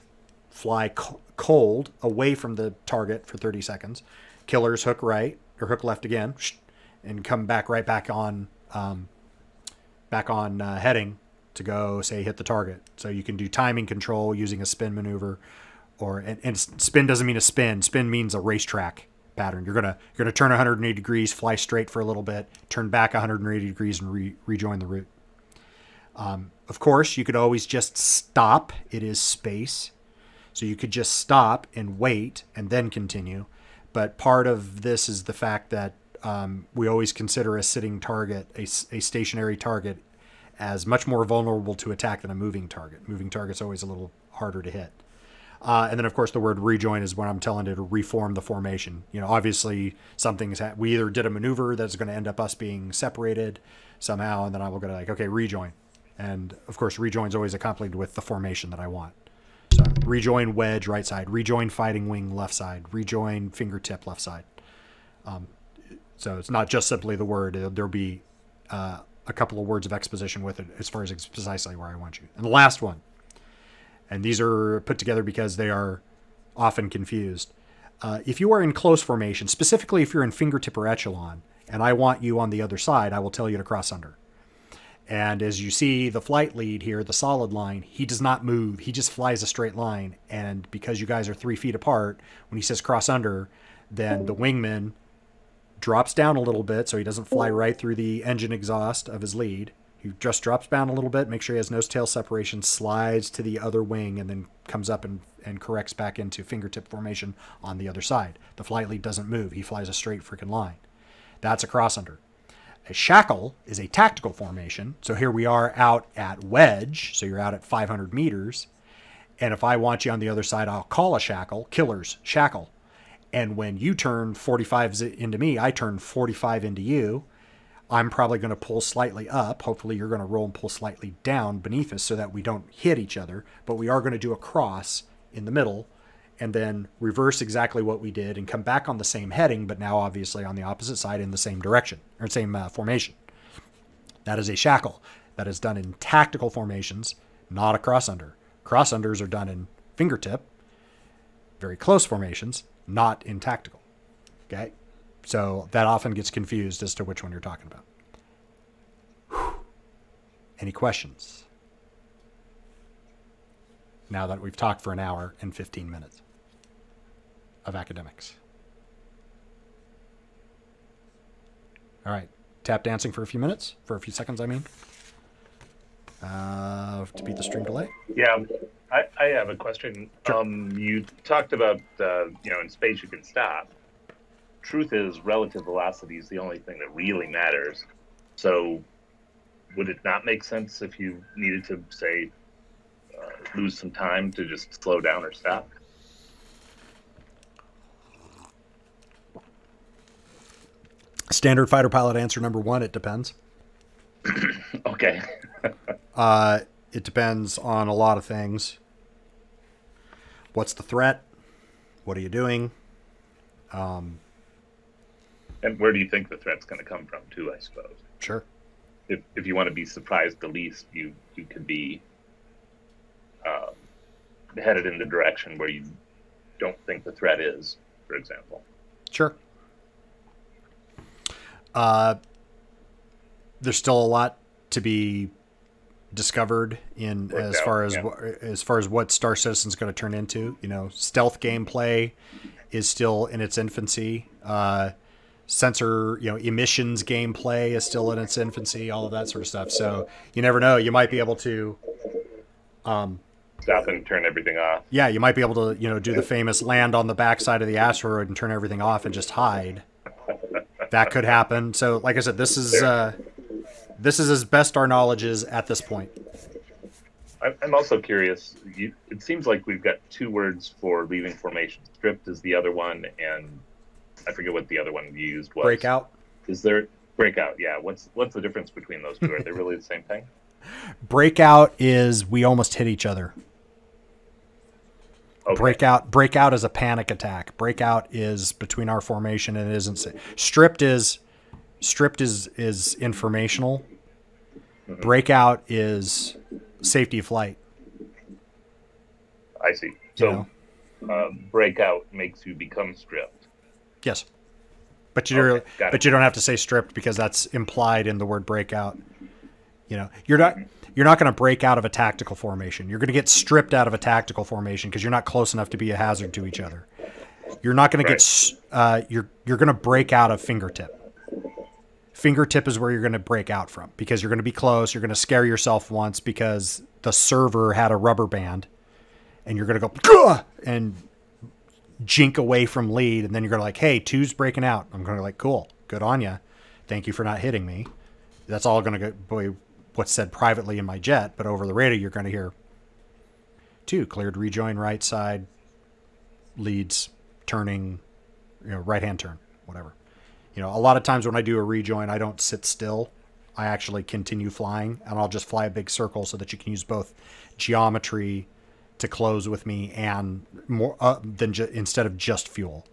fly cold away from the target for 30 seconds. Killers, hook right, or hook left again, and come back on heading to go, say, hit the target. So you can do timing control using a spin maneuver, and spin doesn't mean a spin. Spin means a racetrack pattern. You're gonna turn 180 degrees, fly straight for a little bit, turn back 180 degrees, and rejoin the route. Of course, you could always just stop. It is space, so you could just stop and wait and then continue. But part of this is the fact that we always consider a sitting target, a stationary target, as much more vulnerable to attack than a moving target. Moving target's always a little harder to hit. And then, of course, the word rejoin is when I'm telling it to reform the formation. Obviously, we either did a maneuver that's going to end up us being separated somehow, and then I will go to okay, rejoin. And, of course, rejoin is always accompanied with the formation that I want. So rejoin wedge, right side. Rejoin fighting wing, left side. Rejoin fingertip, left side. So it's not just simply the word. There'll be a couple of words of exposition with it as far as precisely where I want you. And the last one, and these are put together because they are often confused. If you are in close formation, specifically if you're in fingertip or echelon, and I want you on the other side, I will tell you to cross under. And as you see the flight lead here, the solid line, he does not move. He just flies a straight line. And because you guys are 3 feet apart, when he says cross under, then the wingman drops down a little bit so he doesn't fly right through the engine exhaust of his lead. He just drops down a little bit, make sure he has nose-tail separation, slides to the other wing, and then comes up and corrects back into fingertip formation on the other side. The flight lead doesn't move. He flies a straight freaking line. That's a cross under. A shackle is a tactical formation. So here we are out at wedge. So you're out at 500 meters. And if I want you on the other side, I'll call a shackle, killers, shackle. And when you turn 45 into me, I turn 45 into you. I'm probably going to pull slightly up. Hopefully you're going to roll and pull slightly down beneath us so that we don't hit each other. But we are going to do a cross in the middle and then reverse exactly what we did and come back on the same heading, but now obviously on the opposite side in the same direction or same formation. That is a shackle. That is done in tactical formations, not a cross under. Cross unders are done in fingertip, very close formations, not in tactical. Okay? So that often gets confused as to which one you're talking about. Whew. Any questions? Now that we've talked for an hour and 15 minutes of academics. All right. Tap dancing for a few minutes, for a few seconds, I mean. To beat the stream delay. Yeah, I have a question. Sure. You talked about, in space you can stop. Truth is, relative velocity is the only thing that really matters. So would it not make sense if you needed to, say, lose some time to just slow down or stop? Standard fighter pilot answer number one, it depends. Okay. It depends on a lot of things. What's the threat? What are you doing? And where do you think the threat's going to come from, too, I suppose? Sure. If you want to be surprised the least, you could be headed in the direction where you don't think the threat is, for example. Sure. There's still a lot to be discovered in as far as what Star Citizen's going to turn into. You know, stealth gameplay is still in its infancy. Sensor, emissions gameplay is still in its infancy. All of that sort of stuff. So you never know. You might be able to stop and turn everything off. Yeah, you might be able to, do the famous land on the backside of the asteroid and turn everything off and just hide. That could happen. So, like I said, this is as best our knowledge is at this point. I'm also curious. It seems like we've got two words for leaving formation. Stripped is the other one, and I forget what the other one you used was. Breakout. Is there breakout? Yeah. What's the difference between those two? Are they really the same thing? Breakout is we almost hit each other. Okay. Breakout is a panic attack. Breakout is between our formation and it isn't. Stripped is informational. Mm-hmm. Breakout is safety of flight. I see. So breakout makes you become stripped. Yes, but you don't have to say stripped because that's implied in the word breakout. You're not going to break out of a tactical formation. You're going to get stripped out of a tactical formation because you're not close enough to be a hazard to each other. You're not going to get you're going to break out of Fingertip. Fingertip is where you're going to break out from because you're going to be close. You're going to scare yourself once because the server had a rubber band, and you're going to go Gah! And jink away from lead, and then you're going to like, hey, 2's breaking out. I'm going to like, cool, good on ya. Thank you for not hitting me. That's all going to be what's said privately in my jet, but over the radio you're going to hear 2 cleared rejoin right side, leads turning, right hand turn, whatever. A lot of times when I do a rejoin, I don't sit still. I actually continue flying, and I'll just fly a big circle so that you can use both geometry to close with me and more than instead of just fuel.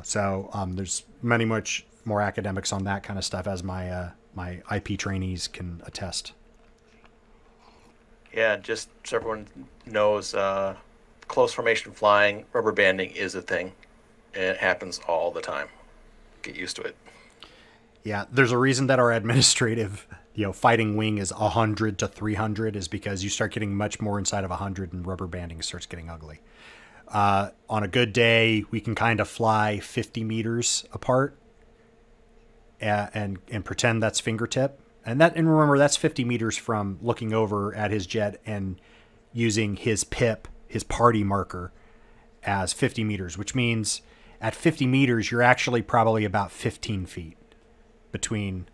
So there's much more academics on that kind of stuff, as my my IP trainees can attest. Yeah, just so everyone knows, close formation flying, rubber banding is a thing. It happens all the time. Get used to it. Yeah, there's a reason that our administrative, fighting wing is 100 to 300 is because you start getting much more inside of 100 and rubber banding starts getting ugly. On a good day, we can kind of fly 50 meters apart and pretend that's Fingertip. And remember, that's 50 meters from looking over at his jet and using his PIP, his party marker, as 50 meters, which means at 50 meters, you're actually probably about 15 feet between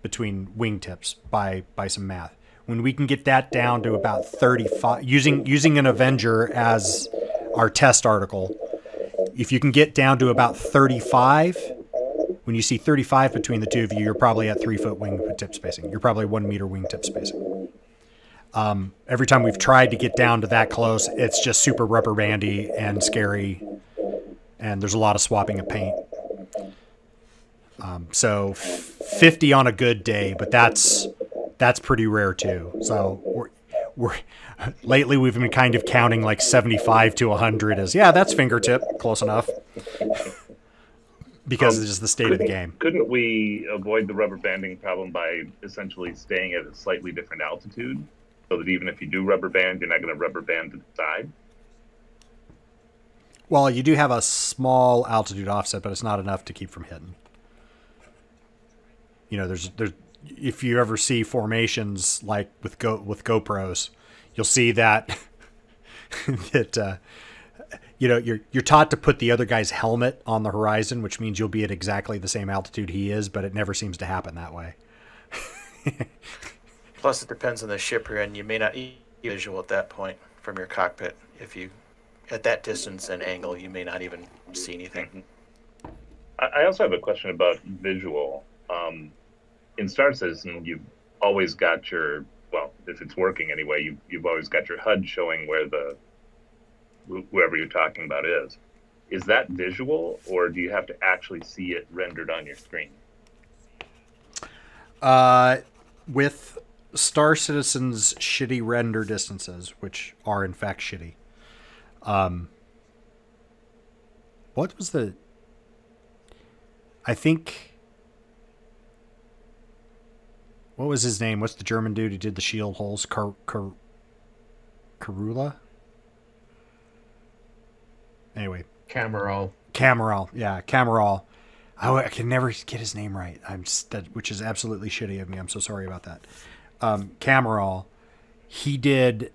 wingtips by some math. When we can get that down to about 35, using an Avenger as our test article, if you can get down to about 35, when you see 35 between the two of you, you're probably at 3 foot wingtip spacing. You're probably 1 meter wingtip spacing. Every time we've tried to get down to that close, it's just super rubber bandy and scary, and there's a lot of swapping of paint. So 50 on a good day, but that's pretty rare too. So we're lately we've been kind of counting like 75 to 100 as, yeah, that's Fingertip, close enough. Because it's just the state of the game. Couldn't we avoid the rubber banding problem by essentially staying at a slightly different altitude, so that even if you do rubber band, you're not going to rubber band to the side? Well, you do have a small altitude offset, but it's not enough to keep from hitting. There's if you ever see formations like with GoPros, you'll see that you're taught to put the other guy's helmet on the horizon, which means you'll be at exactly the same altitude he is, but it never seems to happen that way. Plus, it depends on the ship you're in. You may not be visual at that point from your cockpit. If you at that distance and angle, you may not even see anything. I also have a question about visual. In Star Citizen, you've always got your, well, if it's working anyway, you've always got your HUD showing where whoever you're talking about is. Is that visual, or do you have to actually see it rendered on your screen? With Star Citizen's shitty render distances, which are in fact shitty. What was the... I think... What was his name? What's the German dude who did the shield holes? Karula? Anyway. Cameral. Yeah, Cameral. I can never get his name right. Which is absolutely shitty of me. I'm so sorry about that. Cameral, he did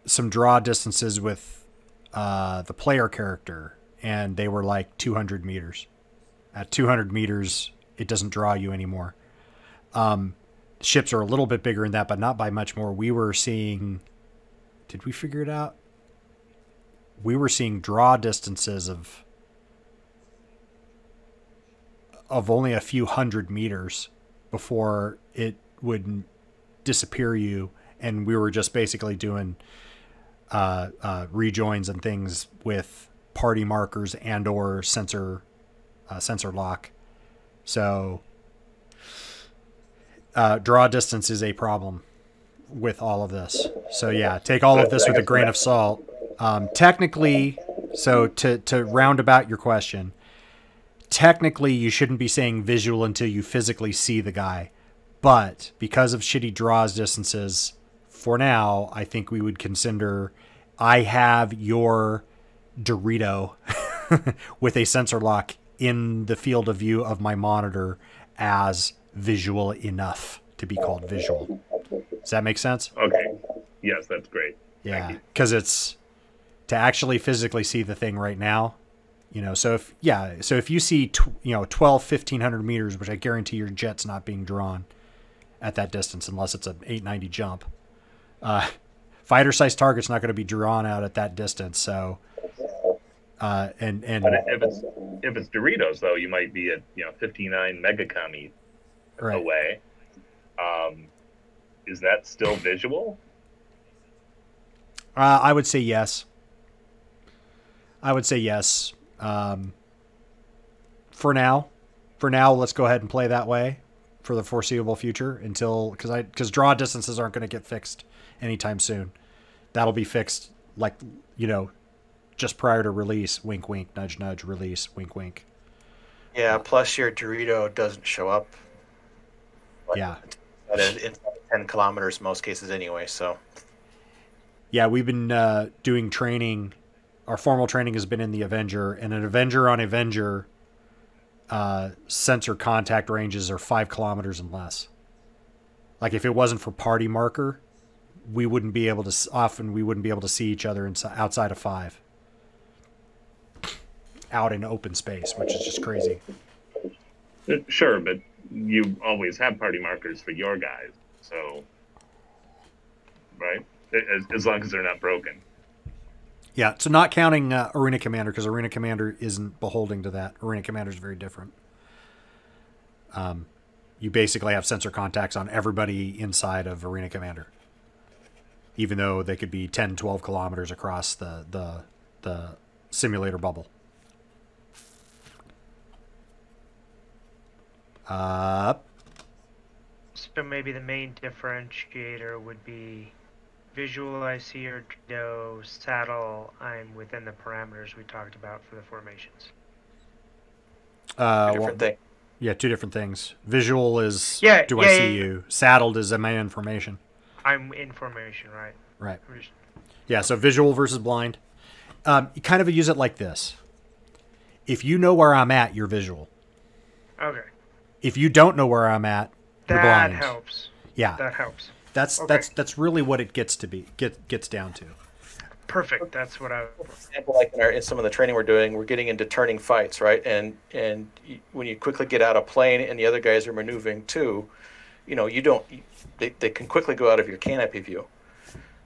some draw distances with the player character, and they were like 200 meters. At 200 meters, it doesn't draw you anymore. Ships are a little bit bigger than that, but not by much more. We were seeing... Did we figure it out? We were seeing draw distances of only a few hundred meters before it would disappear you, and we were just basically doing rejoins and things with party markers and or sensor lock. So draw distance is a problem with all of this. So yeah, take all of this with a grain of salt. Technically, so to round about your question, technically you shouldn't be saying visual until you physically see the guy. But because of shitty draws distances, for now, I think we would consider I have your Dorito with a sensor lock in the field of view of my monitor as visual enough to be called visual. Does that make sense? Okay. Yes, that's great. Yeah, because it's to actually physically see the thing right now. You know, so if you see 1,500 meters, which I guarantee your jet's not being drawn at that distance unless it's an 890 jump. Fighter sized target's not going to be drawn out at that distance. So, but if it's Doritos though, you might be at 59 megakami away. Is that still visual? I would say yes. For now, let's go ahead and play that way for the foreseeable future because draw distances aren't going to get fixed anytime soon. That'll be fixed just prior to release. Wink, wink, nudge, nudge. Release. Wink, wink. Yeah. Plus, your Dorito doesn't show up. Yeah. It's 10 kilometers in most cases anyway. So. Yeah, we've been doing training. Our formal training has been in the Avenger, and an Avenger on Avenger sensor contact ranges are 5 kilometers and less. Like if it wasn't for party marker, we wouldn't be able to see each other outside of 5. Out in open space, which is just crazy. Sure, but you always have party markers for your guys, so right? As long as they're not broken. Yeah, so not counting Arena Commander, because Arena Commander isn't beholding to that. Arena Commander is very different. You basically have sensor contacts on everybody inside of Arena Commander, even though they could be 10, 12 kilometers across the simulator bubble. So maybe the main differentiator would be visual, I see your Dorito, saddle, I'm within the parameters we talked about for the formations. Two different things. Yeah, two different things. Visual is I see you. Saddled is am I in formation? I'm in formation, right? Right. Yeah, so visual versus blind. You kind of use it like this. If you know where I'm at, you're visual. Okay. If you don't know where I'm at, you're blind. That helps. Yeah. That helps. That's really what it gets down to. Perfect. That's what I. For example, like in some of the training we're doing, we're getting into turning fights, right? And when you quickly get out of plane and the other guys are maneuvering too, they can quickly go out of your canopy view.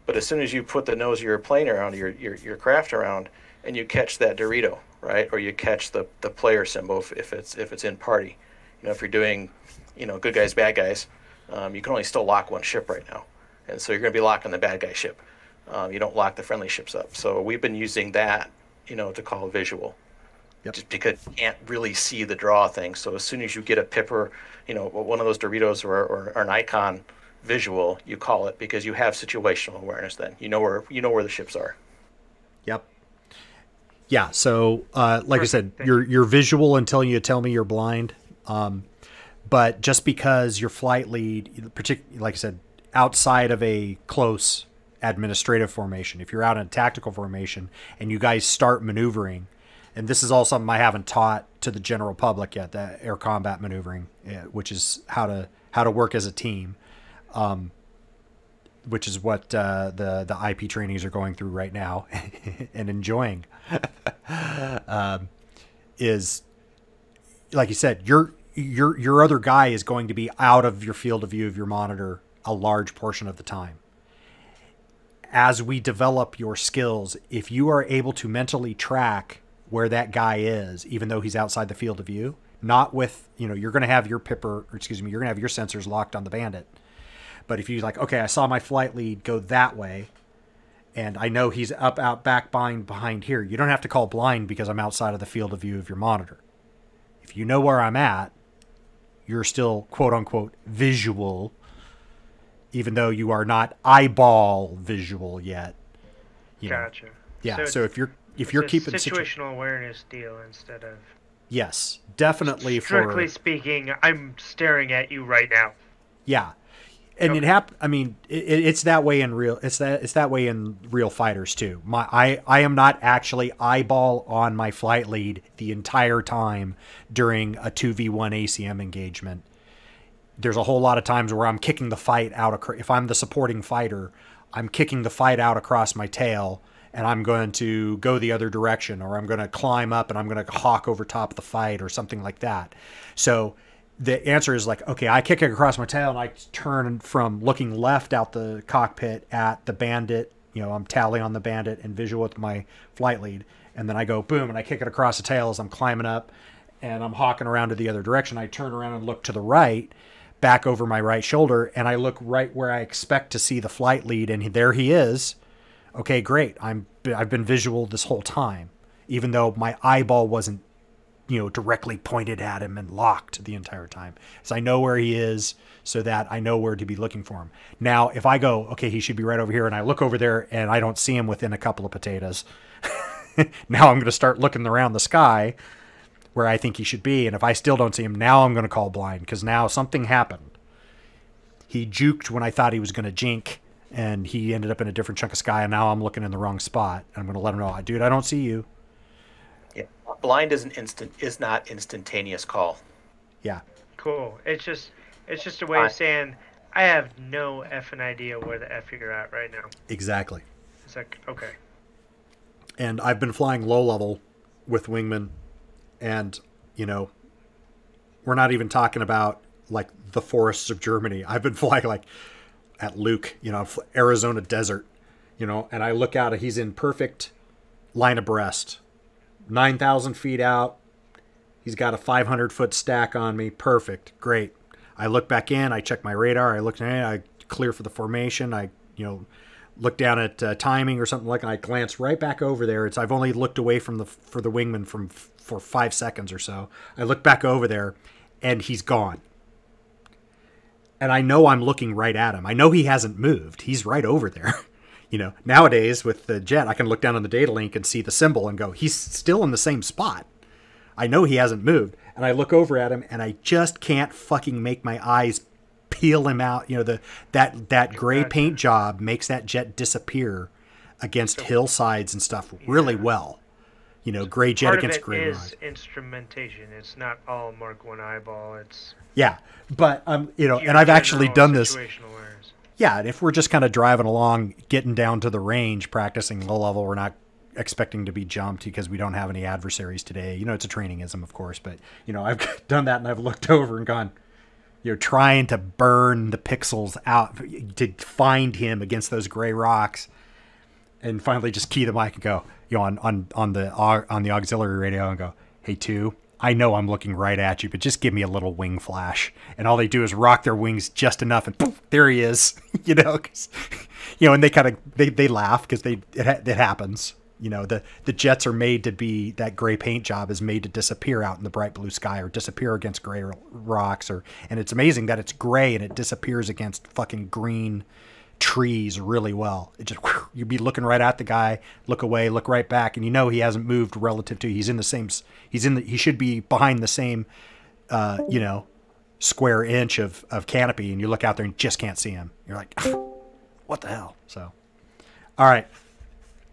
But as soon as you put the nose of your plane around, your craft around, and you catch that Dorito, right, or you catch the player symbol if it's in party, if you're doing, good guys, bad guys. You can only still lock one ship right now. And so you're going to be locking the bad guy ship. You don't lock the friendly ships up. So we've been using that, to call visual. Yep. Just because you can't really see the draw thing. So as soon as you get a pipper, one of those Doritos or an icon, visual, you call it, because you have situational awareness. Then you know where the ships are. Yep. Yeah. So, like I said, Perfect. you're visual until you tell me you're blind. But just because your flight lead, particularly, like I said, outside of a close administrative formation, if you're out in a tactical formation and you guys start maneuvering, and this is all something I haven't taught to the general public yet, the air combat maneuvering, which is how to work as a team, which is what the IP trainees are going through right now and enjoying. Is, like you said, your other guy is going to be out of your field of view of your monitor a large portion of the time. As we develop your skills, if you are able to mentally track where that guy is, even though he's outside the field of view, not with, you're going to have your you're going to have your sensors locked on the bandit. But if you like, okay, I saw my flight lead go that way, and I know he's up, out, back, behind here, you don't have to call blind because I'm outside of the field of view of your monitor. If you know where I'm at, you're still, quote unquote, visual, even though you are not eyeball visual yet. Gotcha. Yeah. So if you're keeping situational awareness deal instead of, yes, definitely. Strictly speaking, I'm staring at you right now. Yeah. And it's that way in real. It's that way in real fighters too. I am not actually eyeball on my flight lead the entire time during a 2v1 ACM engagement. There's a whole lot of times where I'm kicking the fight out. If I'm the supporting fighter, I'm kicking the fight out across my tail, and I'm going to go the other direction, or I'm going to climb up and I'm going to hawk over top of the fight or something like that. So the answer is like, okay, I kick it across my tail and I turn from looking left out the cockpit at the bandit. I'm tally on the bandit and visual with my flight lead. And then I go boom and I kick it across the tail as I'm climbing up and I'm hawking around to the other direction. I turn around and look to the right, back over my right shoulder, and I look right where I expect to see the flight lead, and there he is. Okay, great. I've been visual this whole time, even though my eyeball wasn't, directly pointed at him and locked the entire time. So I know where he is so that I know where to be looking for him. Now, if I go, okay, he should be right over here, and I look over there and I don't see him within a couple of potatoes, now I'm going to start looking around the sky where I think he should be. And if I still don't see him, now I'm going to call blind, because now something happened. He juked when I thought he was going to jink, and he ended up in a different chunk of sky, and now I'm looking in the wrong spot. I'm going to let him know, dude, I don't see you. Yeah, blind is not instantaneous call. Yeah. Cool. It's just a way of saying I have no effing idea where the F you're at right now. Exactly. It's like, okay. And I've been flying low level with Wingman, and we're not even talking about like the forests of Germany. I've been flying like at Luke, Arizona desert, and I look out and he's in perfect line abreast, 9,000 feet out. He's got a 500-foot stack on me. Perfect. Great. I look back in, I check my radar. I clear for the formation. I, look down at timing or something like that. I glance right back over there. I've only looked away for the Wingman for 5 seconds or so. I look back over there and he's gone. And I know I'm looking right at him. I know he hasn't moved. He's right over there. Nowadays with the jet, I can look down on the data link and see the symbol and go, he's still in the same spot. I know he hasn't moved. And I look over at him and I just can't fucking make my eyes peel him out. That gray paint job makes that jet disappear against hillsides and stuff really well. Gray jet against gray rise. Part of it is instrumentation. It's not all Mark 1 eyeball. It's but and I've actually done this. Yeah, and if we're just kind of driving along, getting down to the range, practicing low level, we're not expecting to be jumped because we don't have any adversaries today. It's a trainingism, of course, but I've done that and I've looked over and gone, trying to burn the pixels out to find him against those gray rocks, and finally just key the mic and go, on the auxiliary radio and go, hey, 2, I know I'm looking right at you, but just give me a little wing flash. And all they do is rock their wings just enough, and poof, there he is. And they kind of they laugh because it happens. You know, the jets are made to be, that gray paint job is made to disappear out in the bright blue sky or disappear against gray rocks, and it's amazing that it's gray and it disappears against fucking green trees really well. It just, you'd be looking right at the guy, look away, look right back, and you know he hasn't moved relative to, he should be behind the same, you know, square inch of canopy, and you look out there and just can't see him. You're like, what the hell? So, all right.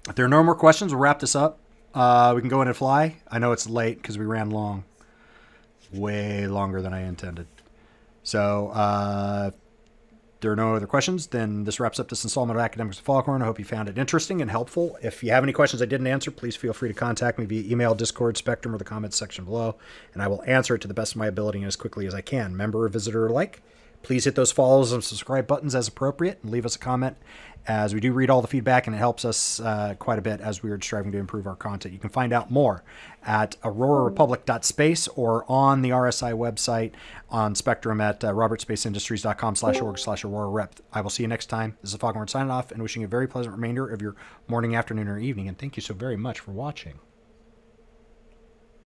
If there are no more questions, we'll wrap this up. We can go in and fly. I know it's late because we ran long. Way longer than I intended. So, if there are no other questions, then this wraps up this installment of Academics of Foghorn. I hope you found it interesting and helpful. If you have any questions I didn't answer, please feel free to contact me via email, Discord, Spectrum, or the comments section below, and I will answer it to the best of my ability and as quickly as I can. Member or visitor alike, please hit those follows and subscribe buttons as appropriate, and leave us a comment, as we do read all the feedback, and it helps us quite a bit as we are striving to improve our content. You can find out more at aurorarepublic.space or on the RSI website on Spectrum at robertspaceindustries.com/org/aurorarep. I will see you next time. This is Foghorn signing off and wishing you a very pleasant remainder of your morning, afternoon, or evening, and thank you so very much for watching.